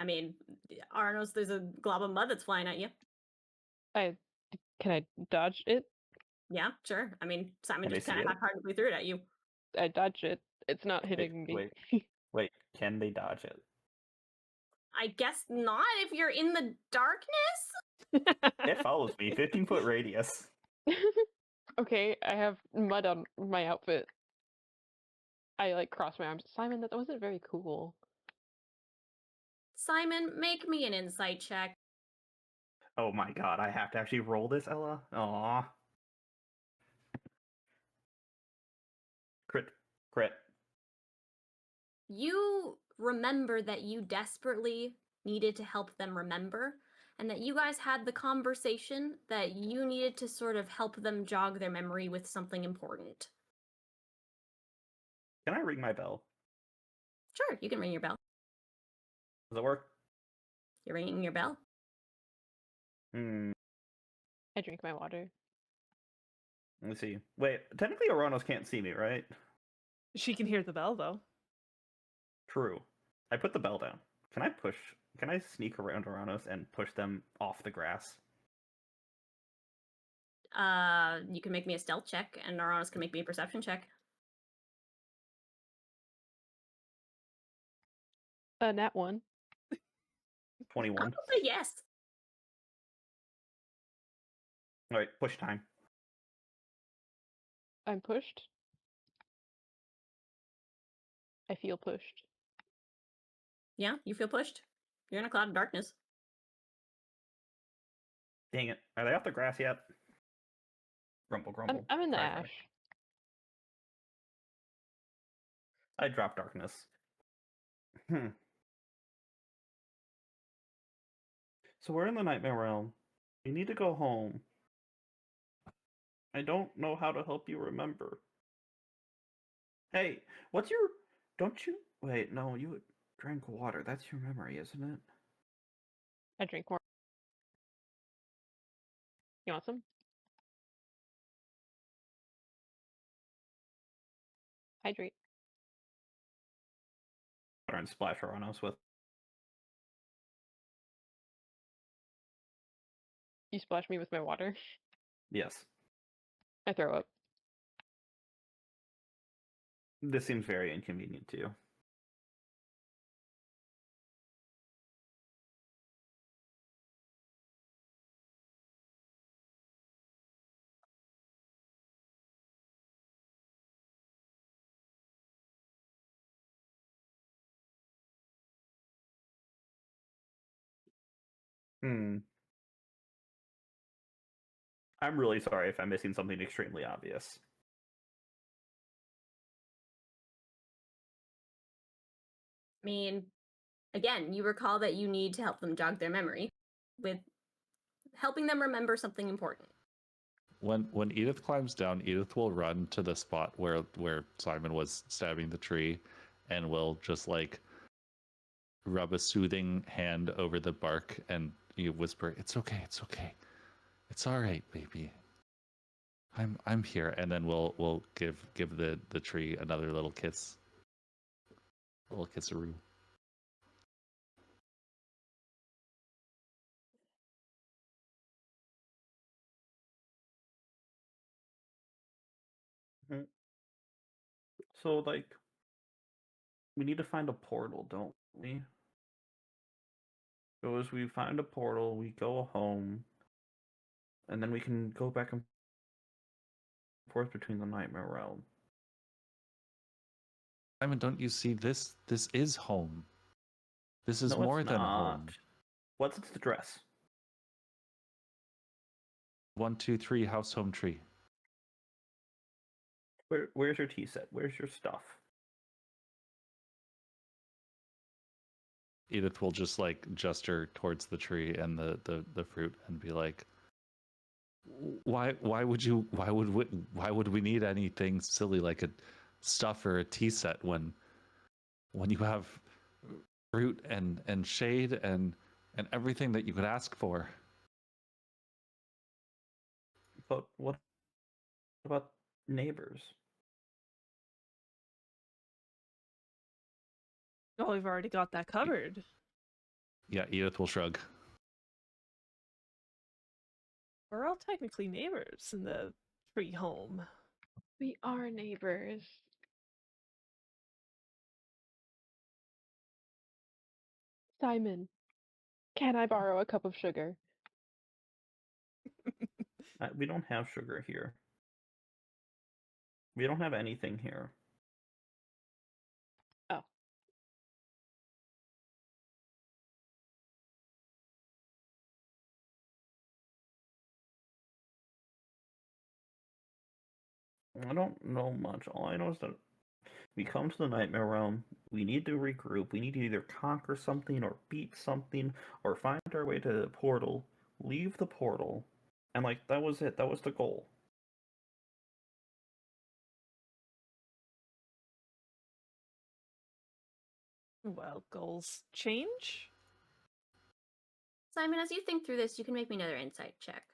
I mean, Ouronos, there's a glob of mud that's flying at you. Can I dodge it? Yeah, sure. I mean, Simon Can they just kind see of it? half-heartedly threw it at you. I dodge it. It's not hitting me. Wait, can they dodge it? I guess not if you're in the darkness. It follows me, 15-foot radius. Okay, I have mud on my outfit. I like cross my arms. Simon, that wasn't very cool. Simon, make me an insight check. Oh my god, I have to actually roll this, Ella? Aww. Crit. You remember that you desperately needed to help them remember, and that you guys had the conversation that you needed to sort of help them jog their memory with something important. Can I ring my bell? Sure, you can ring your bell. Does it work? You're ringing your bell? Hmm. I drink my water. Let me see. Wait, technically Ouronos can't see me, right? She can hear the bell, though. True. I put the bell down. Can I sneak around Ouronos and push them off the grass? You can make me a stealth check, and Ouronos can make me a perception check. Nat 1. 21. I'll say yes. Alright, push time. I'm pushed. I feel pushed. Yeah, you feel pushed. You're in a cloud of darkness. Dang it. Are they off the grass yet? Grumble, grumble. I'm in the Cry, cry. ash. I drop darkness. So we're in the Nightmare Realm. You need to go home. I don't know how to help you remember. Hey, what's your... Don't you... Wait, no, you drank water. That's your memory, isn't it? I drink more. You want some? Hydrate. Water and splash Ouronos with... You splash me with my water. Yes. I throw up. This seems very inconvenient to you. I'm really sorry if I'm missing something extremely obvious. I mean, again, you recall that you need to help them jog their memory with helping them remember something important. When Edith climbs down, Edith will run to the spot where Simon was stabbing the tree, and will just like rub a soothing hand over the bark and you whisper, "It's okay, it's okay, it's all right, baby. I'm here." And then we'll give the tree another little kiss, a little kisseroo. So, like, we need to find a portal, don't we? So as we find a portal, we go home, and then we can go back and forth between the Nightmare Realm. Simon, don't you see this? This is home. This is No, more it's than not. home. What's its address? 123 house home tree. Where's your tea set? Where's your stuff? Edith will just like gesture towards the tree and the fruit and be like, why would we need anything silly like a stuff or a tea set when you have fruit and shade and everything that you could ask for? But what about neighbors? Oh, we've already got that covered. Yeah, Edith will shrug. We're all technically neighbors in the tree home. We are neighbors. Simon, can I borrow a cup of sugar? We don't have sugar here. We don't have anything here. Oh. I don't know much. All I know is that We come to the Nightmare Realm. We need to regroup. We need to either conquer something or beat something or find our way to the portal, leave the portal, and like that was it. That was the goal. Well, goals change. Simon, as you think through this, you can make me another insight check.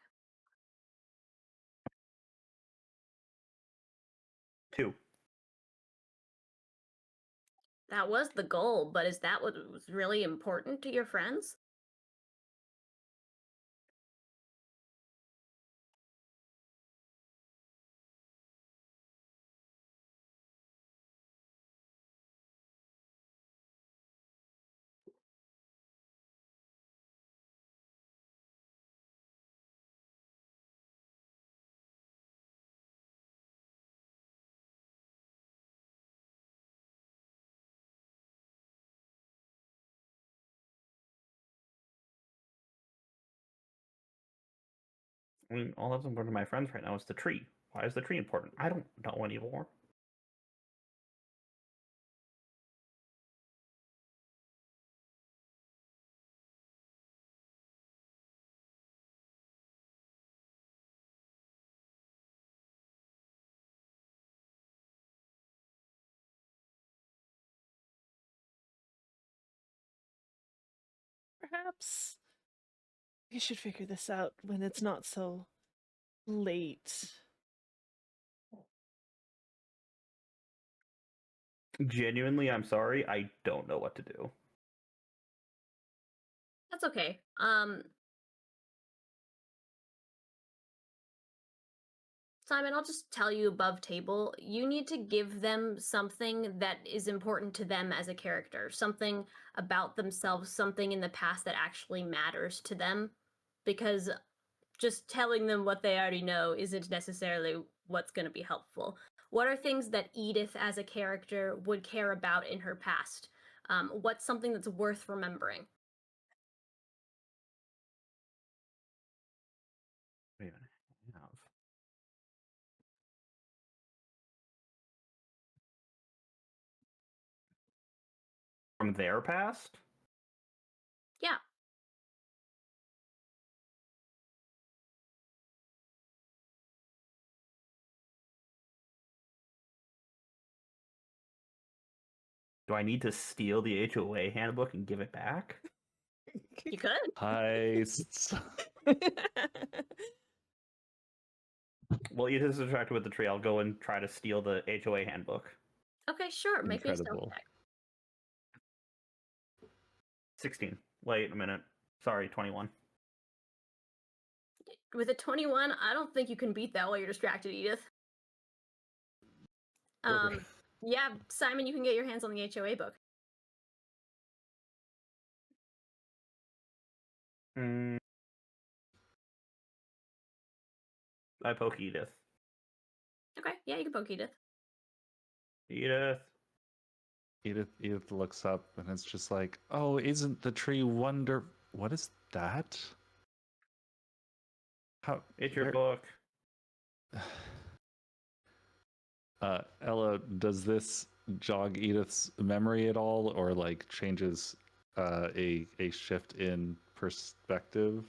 2. That was the goal, but is that what was really important to your friends? I mean, all that's important to my friends right now is the tree. Why is the tree important? I don't know anymore. Perhaps we should figure this out when it's not so late. Genuinely, I'm sorry. I don't know what to do. That's okay. Simon, I'll just tell you above table, you need to give them something that is important to them as a character, something about themselves, something in the past that actually matters to them, because just telling them what they already know isn't necessarily what's going to be helpful. What are things that Edith as a character would care about in her past? What's something that's worth remembering? Wait a minute. I have. From their past? Yeah. Do I need to steal the HOA handbook and give it back? You could. Heists. Well, Edith is distracted with the tree. I'll go and try to steal the HOA handbook. Okay, sure. Make me a stealth Incredible. check. 16. Wait a minute. Sorry, 21. With a 21, I don't think you can beat that while you're distracted, Edith. Perfect. Yeah, Simon, you can get your hands on the HOA book. I poke Edith. Okay, yeah, you can poke Edith. Edith. Edith looks up and it's just like, oh, isn't the tree wonder? What is that? How? It's your where- book. Ella, does this jog Edith's memory at all, or like changes a shift in perspective?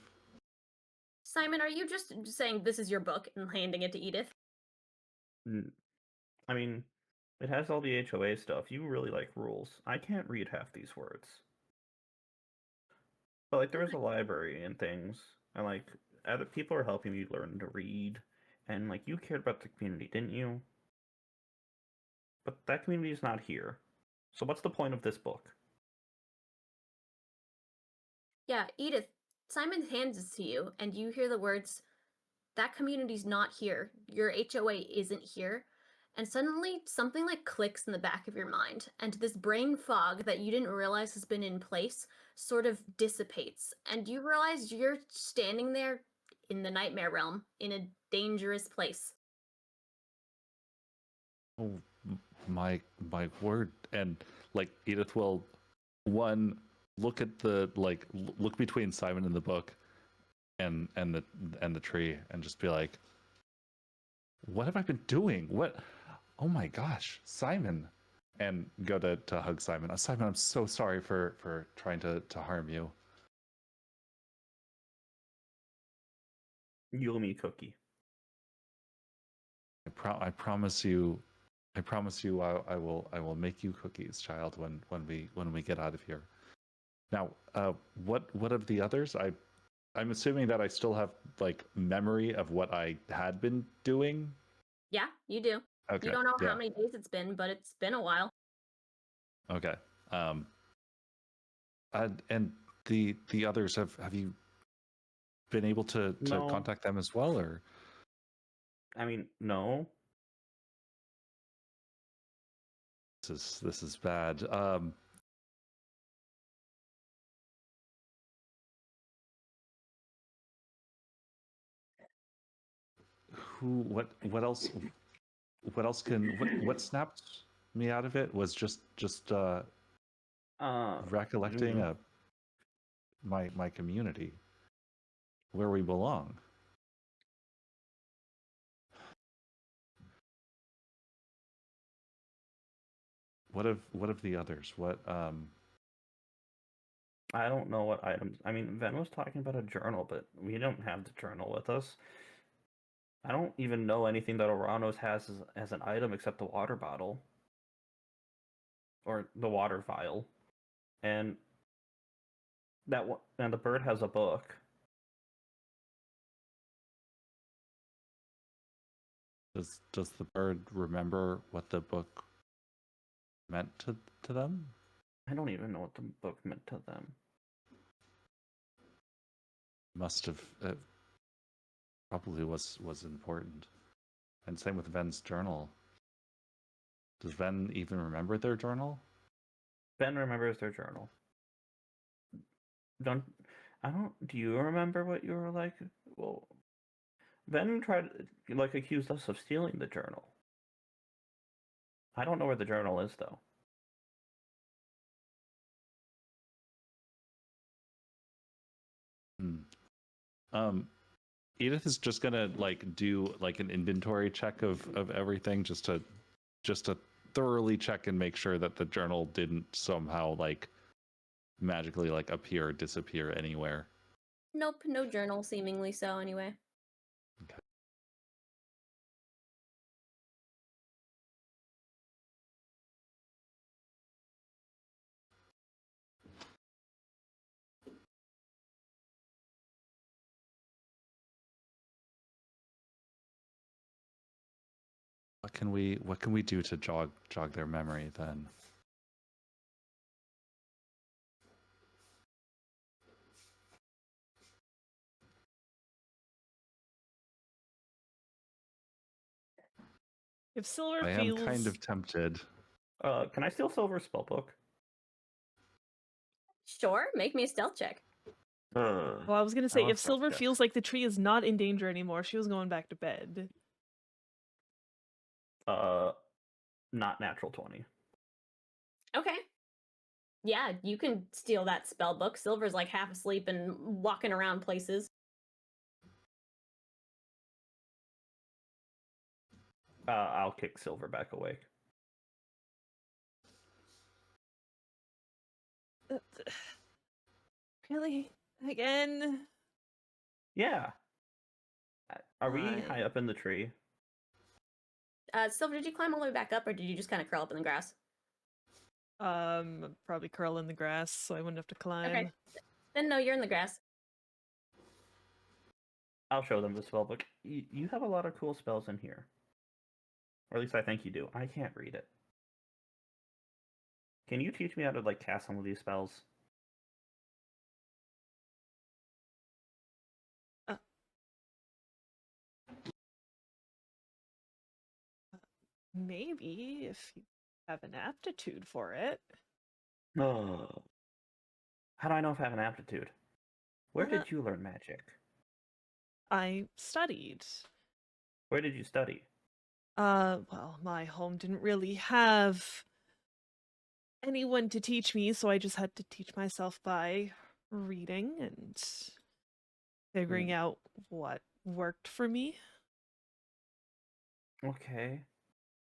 Simon, are you just saying this is your book and handing it to Edith? I mean, it has all the HOA stuff. You really like rules. I can't read half these words. But like, there is a library and things, and like, other people are helping me learn to read, and like, you cared about the community, didn't you? But that community is not here. So what's the point of this book? Yeah, Edith, Simon hands it to you, and you hear the words, that community's not here. Your HOA isn't here. And suddenly, something like clicks in the back of your mind, and this brain fog that you didn't realize has been in place sort of dissipates, and you realize you're standing there in the Nightmare Realm, in a dangerous place. Oh, my word! And like Edith will, one, look at the look between Simon and the book, and the tree, and just be like, what have I been doing? What? Oh my gosh, Simon, and go to hug Simon. Simon, I'm so sorry for trying to harm you. You owe me a cookie. I promise you. I promise you, I will make you cookies, child, when we get out of here. Now, what of the others? I'm assuming that I still have like memory of what I had been doing. Yeah, you do. Okay. You don't know yeah. how many days it's been, but it's been a while. Okay. And the others, have you been able to No. contact them as well, or? I mean, no. This is bad. What else what snapped me out of it was just recollecting my community, where we belong. What of the others? What I don't know what items. I mean, Ven was talking about a journal, but we don't have the journal with us. I don't even know anything that Ouronos has as an item except the water bottle. Or the water vial. And and the bird has a book. does the bird remember what the book meant to them? I don't even know what the book meant to them. Must have probably was important. And same with Ven's journal. Does Ven even remember their journal? Ben remembers their journal. Do you remember what you were like? Well, Ben accused us of stealing the journal. I don't know where the journal is, though. Edith is just gonna do an inventory check of everything just to thoroughly check and make sure that the journal didn't somehow magically appear or disappear anywhere. Nope, no journal, seemingly so, anyway. Okay. What can we do to jog their memory then? If Silver I feels... am kind of tempted. Can I steal Silver's spellbook? Sure, make me a stealth check. Well, I was gonna say, if Silver feels like the tree is not in danger anymore, she was going back to bed. Not natural 20. Okay. Yeah, you can steal that spell book. Silver's like half asleep and walking around places. I'll kick Silver back awake. Really? Again? Yeah. Are we high up in the tree? Silver, did you climb all the way back up, or did you just kind of curl up in the grass? Probably curl in the grass, so I wouldn't have to climb. Okay. Then no, you're in the grass. I'll show them the spellbook. You have a lot of cool spells in here. Or at least I think you do. I can't read it. Can you teach me how to cast some of these spells? Maybe, if you have an aptitude for it. Oh. How do I know if I have an aptitude? Where did you learn magic? I studied. Where did you study? Well, my home didn't really have anyone to teach me, so I just had to teach myself by reading and figuring out what worked for me. Okay.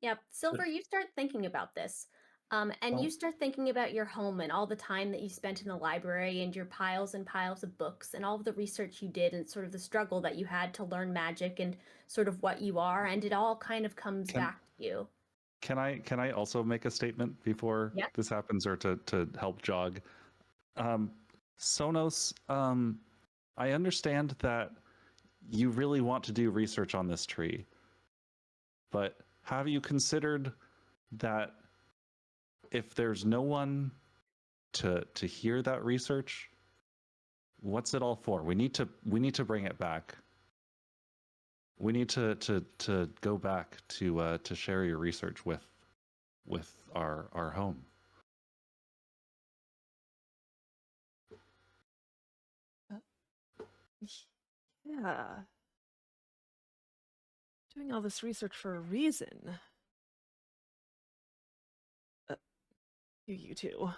Yep. Silver, you start thinking about this. And Oh. you start thinking about your home and all the time that you spent in the library and your piles and piles of books and all of the research you did and sort of the struggle that you had to learn magic and sort of what you are, and it all kind of comes back to you. Can I also make a statement before Yeah. this happens, or to help jog? Sonos, I understand that you really want to do research on this tree, but have you considered that if there's no one to hear that research, what's it all for? We need to bring it back. We need to go back to share your research with our home. Yeah. Doing all this research for a reason. You two.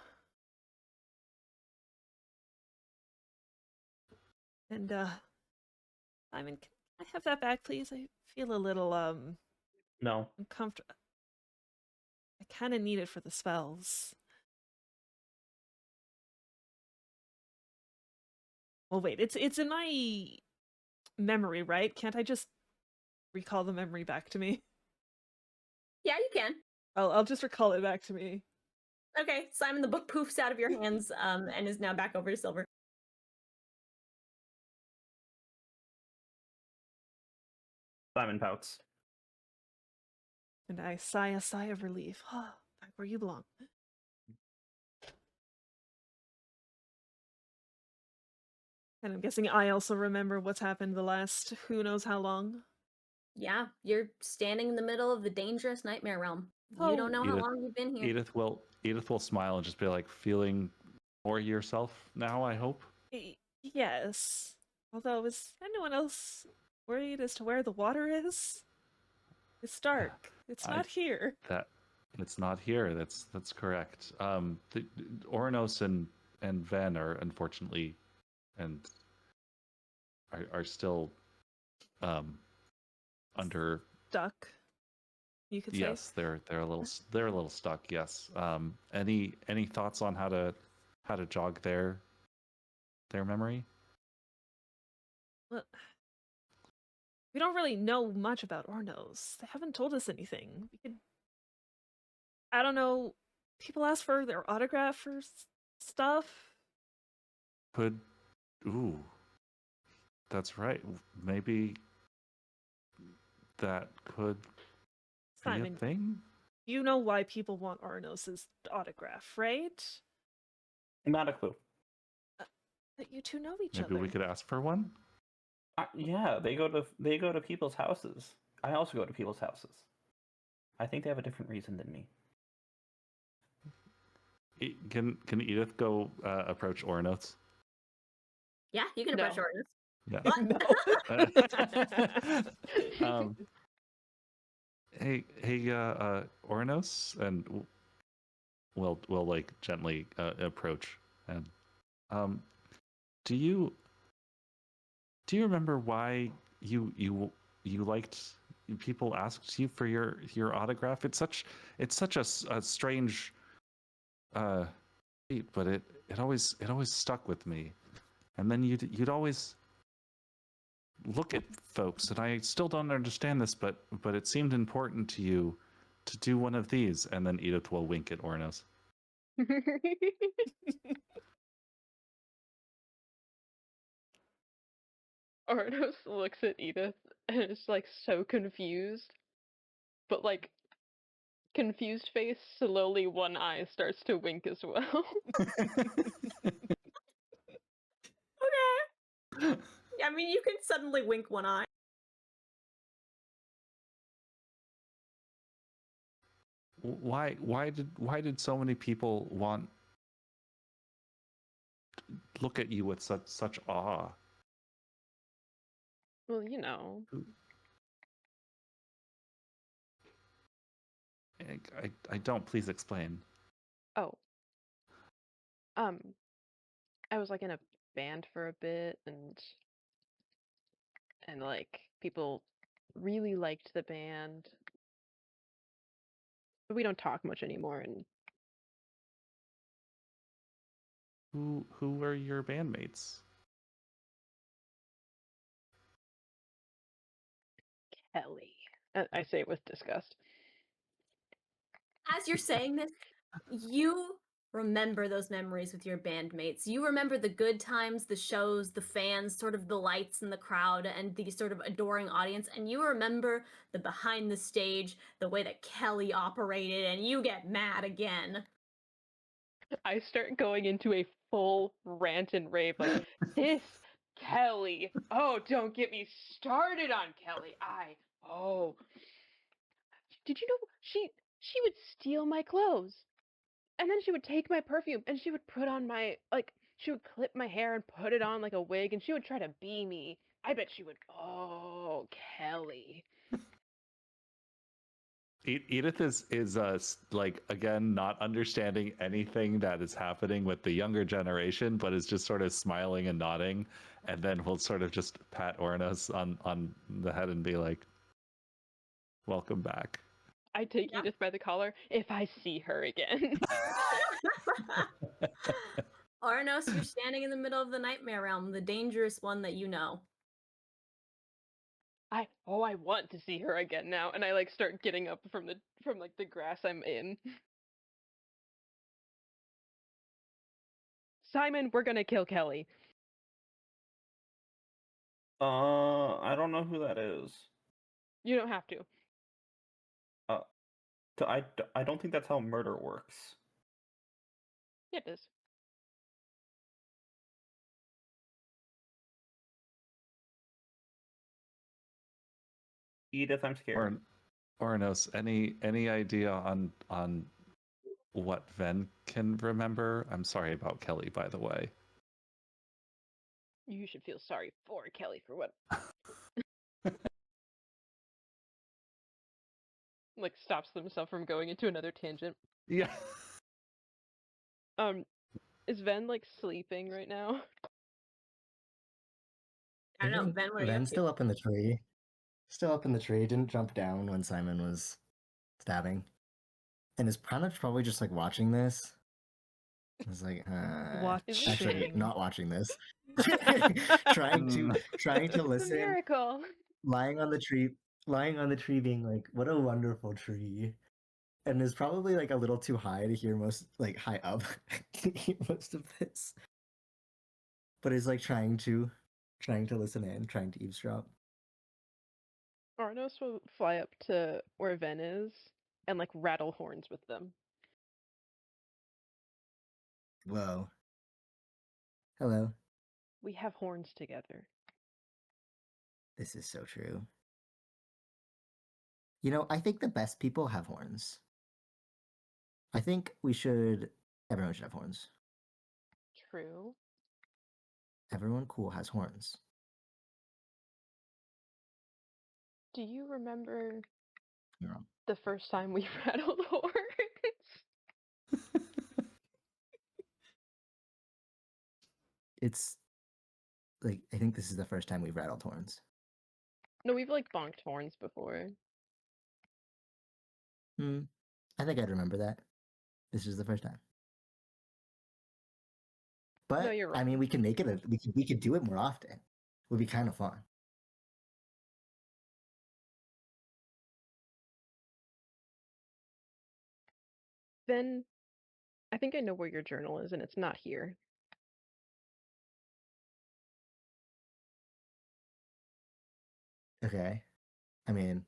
And, Simon, can I have that back, please? I feel a little, No. uncomfortable. I kind of need it for the spells. Well, wait, it's in my memory, right? Can't I just recall the memory back to me? Yeah, you can. I'll just recall it back to me. Okay, Simon, the book poofs out of your hands and is now back over to Silver. Simon pouts. And I sigh a sigh of relief. Back where you belong. And I'm guessing I also remember what's happened the last who knows how long. Yeah, you're standing in the middle of the dangerous nightmare realm. You Oh, don't know how Edith- long you've been here. Edith will smile and just be like, feeling more yourself now, I hope. Yes. Although, is anyone else worried as to where the water is? It's dark. It's not here. That it's not here. That's correct. The Ouronos and Ven are unfortunately and are still under. Stuck. You could say. Yes, they're a little stuck. Yes. Any thoughts on how to jog their memory? Well, we don't really know much about Ouronos. They haven't told us anything. We could. I don't know. People ask for their autograph or stuff. Ooh, that's right. Maybe that could be a Simon, thing. you know why people want Ouronos' autograph, right? Not a clue. That you two know each Maybe other. we could ask for one. Yeah, they go to people's houses. I also go to people's houses. I think they have a different reason than me. Can Edith go approach Ouronos? Yeah, you can approach No. Ouronos. Yeah. Hey, Ouronos, and we'll like gently approach. And do you remember why you liked, people asked you for your autograph? It's such a strange feat, but it always stuck with me. And then you'd always look at folks, and I still don't understand this, but it seemed important to you to do one of these. And then Edith will wink at Ouronos. Ouronos looks at Edith and is like so confused, but like confused face, slowly one eye starts to wink as well. Okay. I mean, you can suddenly wink one eye. Why did so many people look at you with such awe? Well, you know. I don't. Please explain. Oh. I was like in a band for a bit, and like people really liked the band. But we don't talk much anymore, and Who were your bandmates? Kelly. I say it with disgust. As you're saying this, you remember those memories with your bandmates. You remember the good times, the shows, the fans, sort of the lights in the crowd, and the sort of adoring audience. And you remember the behind the stage, the way that Kelly operated, and you get mad again. I start going into a full rant and rave, like, this Kelly. Oh, don't get me started on Kelly. Oh. Did you know she would steal my clothes? And then she would take my perfume and she would put on she would clip my hair and put it on like a wig and she would try to be me. I bet she would. Oh, Kelly. Edith is like, again, not understanding anything that is happening with the younger generation, but is just sort of smiling and nodding, and then we'll sort of just pat Ouronos on the head and be like, "Welcome back." I take Yeah. Edith by the collar if I see her again. Ouronos, you're standing in the middle of the nightmare realm, the dangerous one that you know. I want to see her again now, and I like start getting up from the grass I'm in. Simon, we're gonna kill Kelly. I don't know who that is. You don't have to. I don't think that's how murder works. Yeah, it is. Edith, I'm scared. Ouronos, any idea on what Ven can remember? I'm sorry about Kelly, by the way. You should feel sorry for Kelly for what. Like stops themselves from going into another tangent. Yeah. Is Ven like sleeping right now? I don't know, think Ben, what are you Ven's up to? still up in the tree. Still up in the tree. Didn't jump down when Simon was stabbing. And is Pranach probably just like watching this? It's like, actually Watching. not watching this. trying to It's a listen, miracle. lying on the tree, being like, what a wonderful tree. And is probably like a little too high to hear high up to hear most of this. But is like trying to listen in, trying to eavesdrop. Ouronos will fly up to where Ven is and like rattle horns with them. Whoa. Hello. We have horns together. This is so true. You know, I think the best people have horns. I think everyone should have horns. True. Everyone cool has horns. Do you remember You're wrong. the first time we rattled horns? It's like, I think this is the first time we've rattled horns. No, we've like bonked horns before. I think I'd remember that. This is the first time. But No, you're I wrong. mean, we can make it. We could do it more often. It would be kind of fun. Then I think I know where your journal is, and it's not here. Okay. I mean,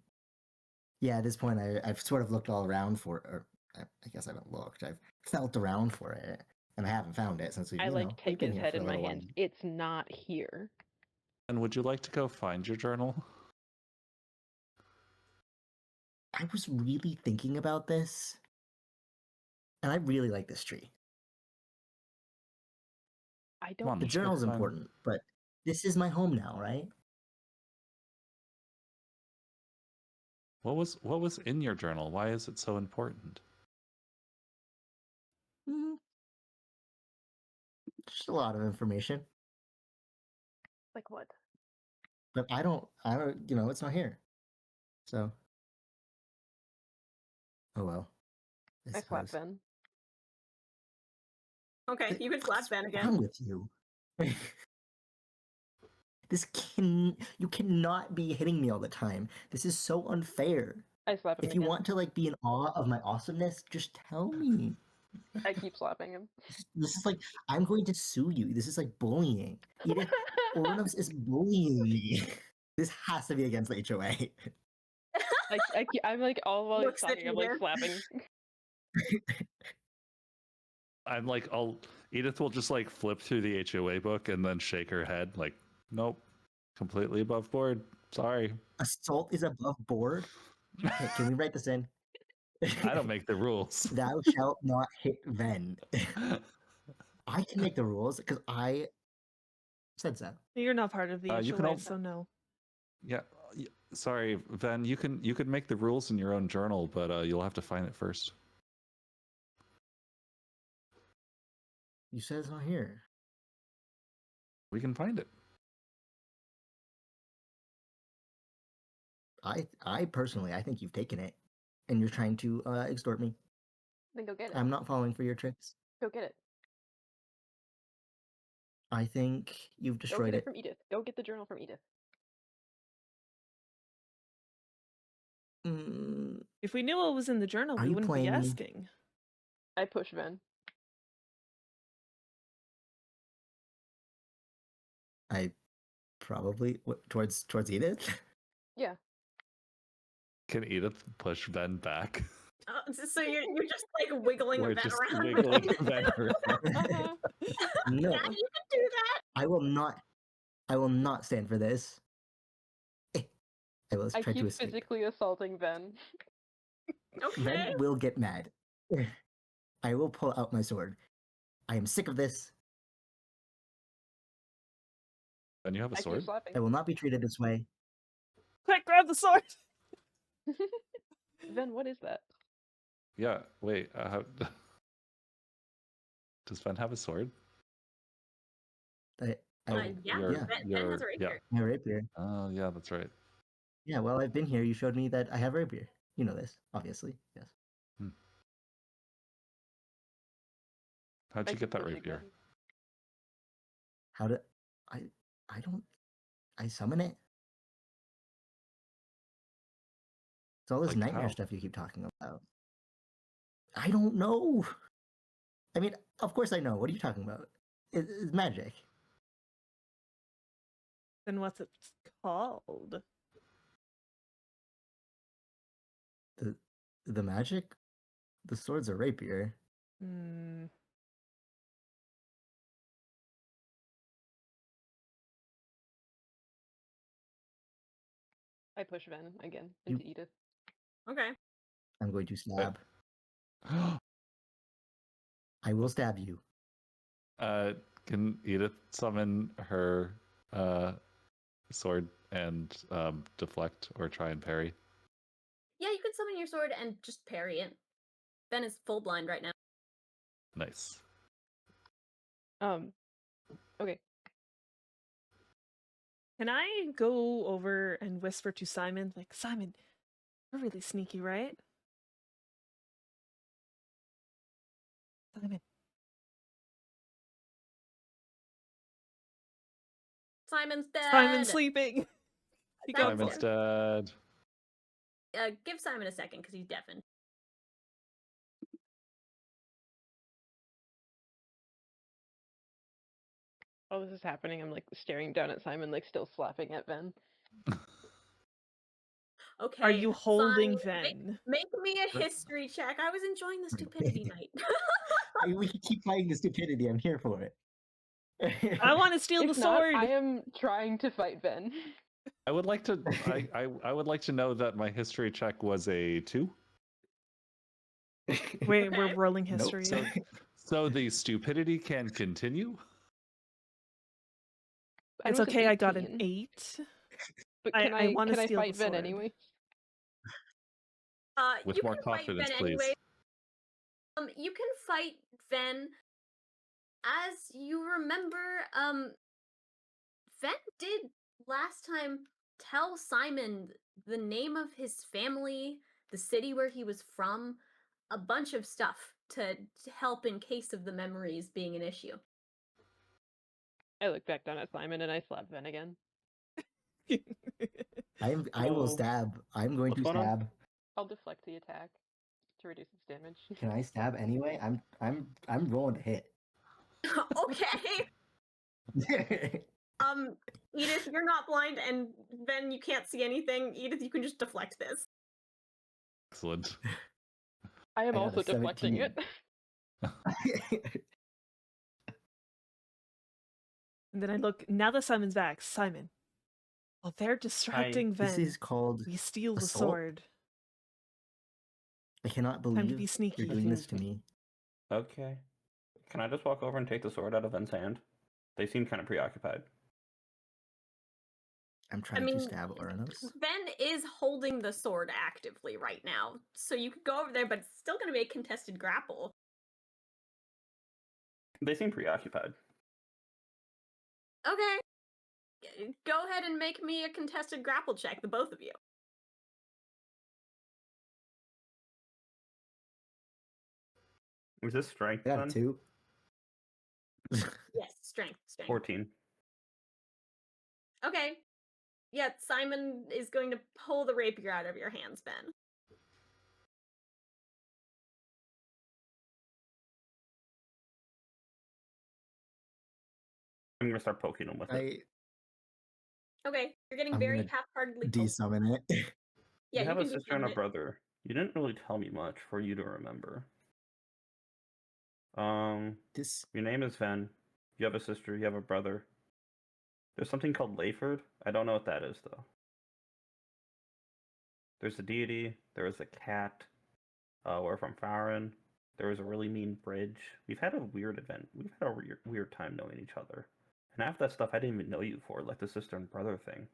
yeah. At this point, I've sort of looked all around for, or I guess I haven't looked. I've felt around for it, and I haven't found it since we've I like we've take been his here head for a in my little hands. while. It's not here. And would you like to go find your journal? I was really thinking about this, and I really like this tree. I Come on, don't. The let's go journal's find- important, but this is my home now, right? What was in your journal? Why is it so important? Just a lot of information, Like what? but I don't. It's not here. So, oh well. I slap suppose. Ben. Okay, you can slap Ben What's again. wrong with you? You cannot be hitting me all the time. This is so unfair. I slap him If you again. want to like be in awe of my awesomeness, just tell me. I keep slapping him. This is like I'm going to sue you. This is like bullying. Edith, Ouronos is bullying me. This has to be against the HOA. I'm like all while he's Looks at talking, you I'm like there. slapping. I'm like, Edith will just like flip through the HOA book and then shake her head, like, nope, completely above board. Sorry. Assault is above board. Okay, can we write this in? I don't make the rules. Thou shalt not hit Ven. I can make the rules because I said so. You're not part of the You HOA, can all- so no. Yeah, sorry, Ven. You could make the rules in your own journal, but you'll have to find it first. You said it's not here. We can find it. I personally, I think you've taken it, and you're trying to extort me. Then go get it. I'm not falling for your tricks. Go get it. I think you've Go destroyed get it it. from Edith. Go get the journal from Edith. Mm, If we knew what was in the journal, Are we you wouldn't be playing me? asking. I push Ven. I probably towards Edith. Yeah. Can Edith push Ven back? So you're just like wiggling We're Ben just around. wiggling Ven around. No, Yeah, you can do that. I will not. I will not stand for this. I will I try to keep escape. physically assaulting Ven. Okay. Ven will get mad. I will pull out my sword. I am sick of this. Then you have a I keep sword? slapping. I will not be treated this way. Quick, grab the sword! Ven, what is that? Yeah, wait. Does Ven have a sword? I Yeah, Your- Ben has a rapier. my rapier. Oh, yeah, that's right. Yeah, well, I've been here. You showed me that I have rapier. You know this, obviously. Yes. How'd I you keep get that pushing rapier? Ven. How did I don't. I summon it. It's all this Like nightmare how? stuff you keep talking about. I don't know. I mean, of course I know. What are you talking about? It's magic. Then what's it called? The magic. The sword's a rapier. Hmm. I push Ven again into Edith. Okay. I'm going to stab. I will stab you. Can Edith summon her sword and deflect or try and parry? Yeah, you can summon your sword and just parry it. Ben is full blind right now. Nice. Okay. Can I go over and whisper to Simon, like, Simon, you're really sneaky, right? Simon. Simon's dead. Simon's sleeping. He got Simon's Simon's bored. dead. Give Simon a second because he's deafened. While this is happening, I'm like staring down at Simon, like still slapping at Ven. Okay. Are you holding fine. Ven? Make me a history check. I was enjoying the stupidity night. We can keep fighting the stupidity. I'm here for it. I want to steal the If not, sword. I am trying to fight Ven. I would like to. I would like to know that my history check was a 2. Wait, Okay. we're rolling Nope. history. So the stupidity can continue. It's was an okay. I got an 18, 8. But I- can I I, wanna can I steal the fight Ven sword. anyway? With You more can fight confidence, Ven please. anyway. You can fight Ven. As you remember, Ven did last time tell Simon the name of his family, the city where he was from, a bunch of stuff. to help in case of the memories being an issue. I look back down at Simon and I slap Ven again. I will So, stab. I'm going what's to going on? stab. I'll deflect the attack to reduce its damage. Can I stab anyway? I'm rolling to hit. Okay. Edith, you're not blind, and then you can't see anything. Edith, you can just deflect this. Excellent. I am got a also deflecting 17. it. And then I look, now that Simon's back, Simon. While they're distracting This Ven, is called we steal the assault? sword. I cannot Time to be believe sneaky. you're doing this to me. Okay. Can I just walk over and take the sword out of Ven's hand? They seem kind of preoccupied. I'm trying to stab Ouronos. Ven is holding the sword actively right now, so you could go over there, but it's still going to be a contested grapple. They seem preoccupied. Okay. Go ahead and make me a contested grapple check, the both of you. Is this strength I got then? a 2. Yes, strength. 14. Okay. Yeah, Simon is going to pull the rapier out of your hands, Ben. I'm gonna start poking him with it. Okay, you're getting I'm very gonna half-heartedly. desummon it. Yeah, you have a can sister and a desummon it. brother. You didn't really tell me much for you to remember. This Your name is Ven. You have a sister. You have a brother. There's something called Layford. I don't know what that is though. There's a deity. There is a cat. We're from Farron. There was a really mean bridge. We've had a weird event. We've had a weird time knowing each other. And half that stuff I didn't even know you for, like the sister and brother thing.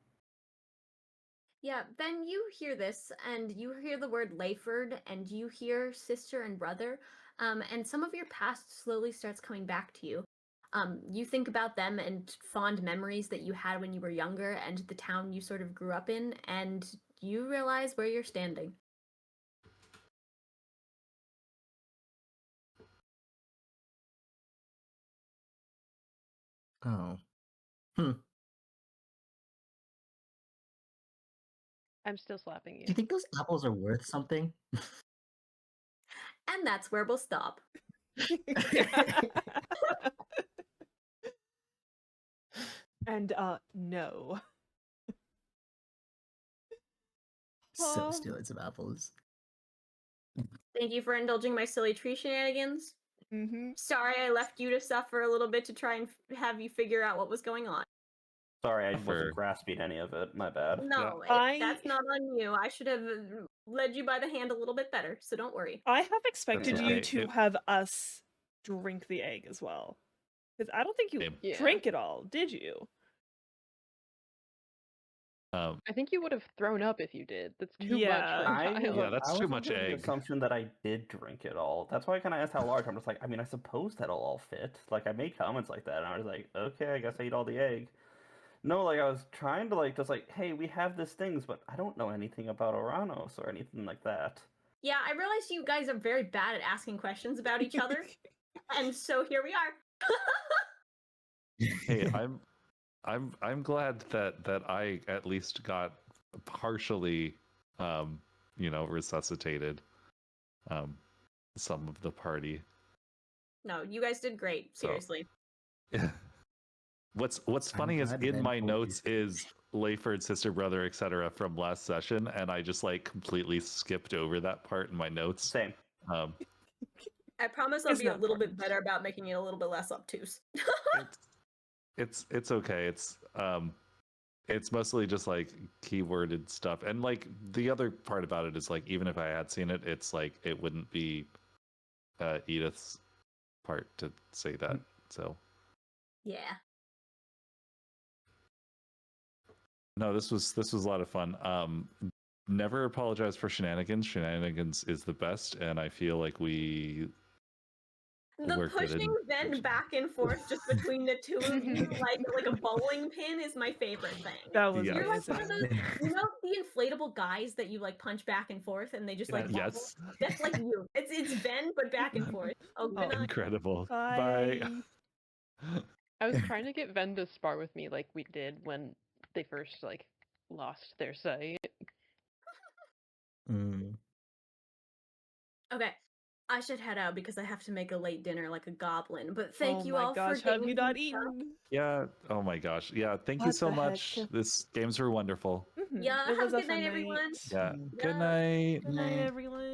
Yeah, then you hear this, and you hear the word Layford, and you hear sister and brother, and some of your past slowly starts coming back to you. You think about them and fond memories that you had when you were younger, and the town you sort of grew up in, and you realize where you're standing. oh. I'm still slapping you. Do you think those apples are worth something? And that's where we'll stop. And no. So stealing some apples. Thank you for indulging my silly tree shenanigans. Sorry I left you to suffer a little bit to try and have you figure out what was going on. Sorry, I For- wasn't grasping any of it. My bad. No, that's not on you. I should have led you by the hand a little bit better, so don't worry. I have expected That's you okay. to have us drink the egg as well. Because I don't think you Yeah. drank it all, did you? I think you would have thrown up if you did. That's too Yeah. much for a child. Yeah, that's I too was much under the egg. assumption that I did drink it all. That's why I kind of asked how large. I'm just like, I mean, I suppose that'll all fit. Like, I made comments like that, and I was like, okay, I guess I eat all the egg. No, like, I was trying to, like, just like, hey, we have these things, but I don't know anything about Ouronos or anything like that. Yeah, I realize you guys are very bad at asking questions about each other, and so here we are. Hey, I'm glad that I at least got partially resuscitated some of the party. No, you guys did great. Seriously. What's funny is glad in Ben my told notes you. is Layford, sister, brother, etc. from last session, and I just like completely skipped over that part in my notes. Same. I promise I'll It's be a not little bit important. better about making it a little bit less obtuse. It's okay. It's mostly just like keyworded stuff, and like the other part about it is like even if I had seen it, it's like it wouldn't be Edith's part to say that. So Yeah. no, this was a lot of fun. Never apologize for shenanigans. Shenanigans is the best, and I feel like we The We're good pushing in Ven pushing. back and forth just between the two of you, like a bowling pin, is my favorite thing. That was Yes. You're like one of amazing. those, you know, the inflatable guys that you like punch back and forth and they just like Yes. bobble? That's like you. It's Ven but back and forth. Oh, good night. Incredible. Bye. Bye. I was trying to get Ven to spar with me like we did when they first like lost their sight. Mm. Okay. I should head out because I have to make a late dinner like a goblin. But thank Oh you my all gosh, for have getting you not me stuff. eaten? Yeah. Oh my gosh. Yeah. Thank you What so the much. heck? These games were wonderful. Mhm. Yeah, It have was a a good fun night, everyone. Yeah. Yeah. Good night. Good night, everyone.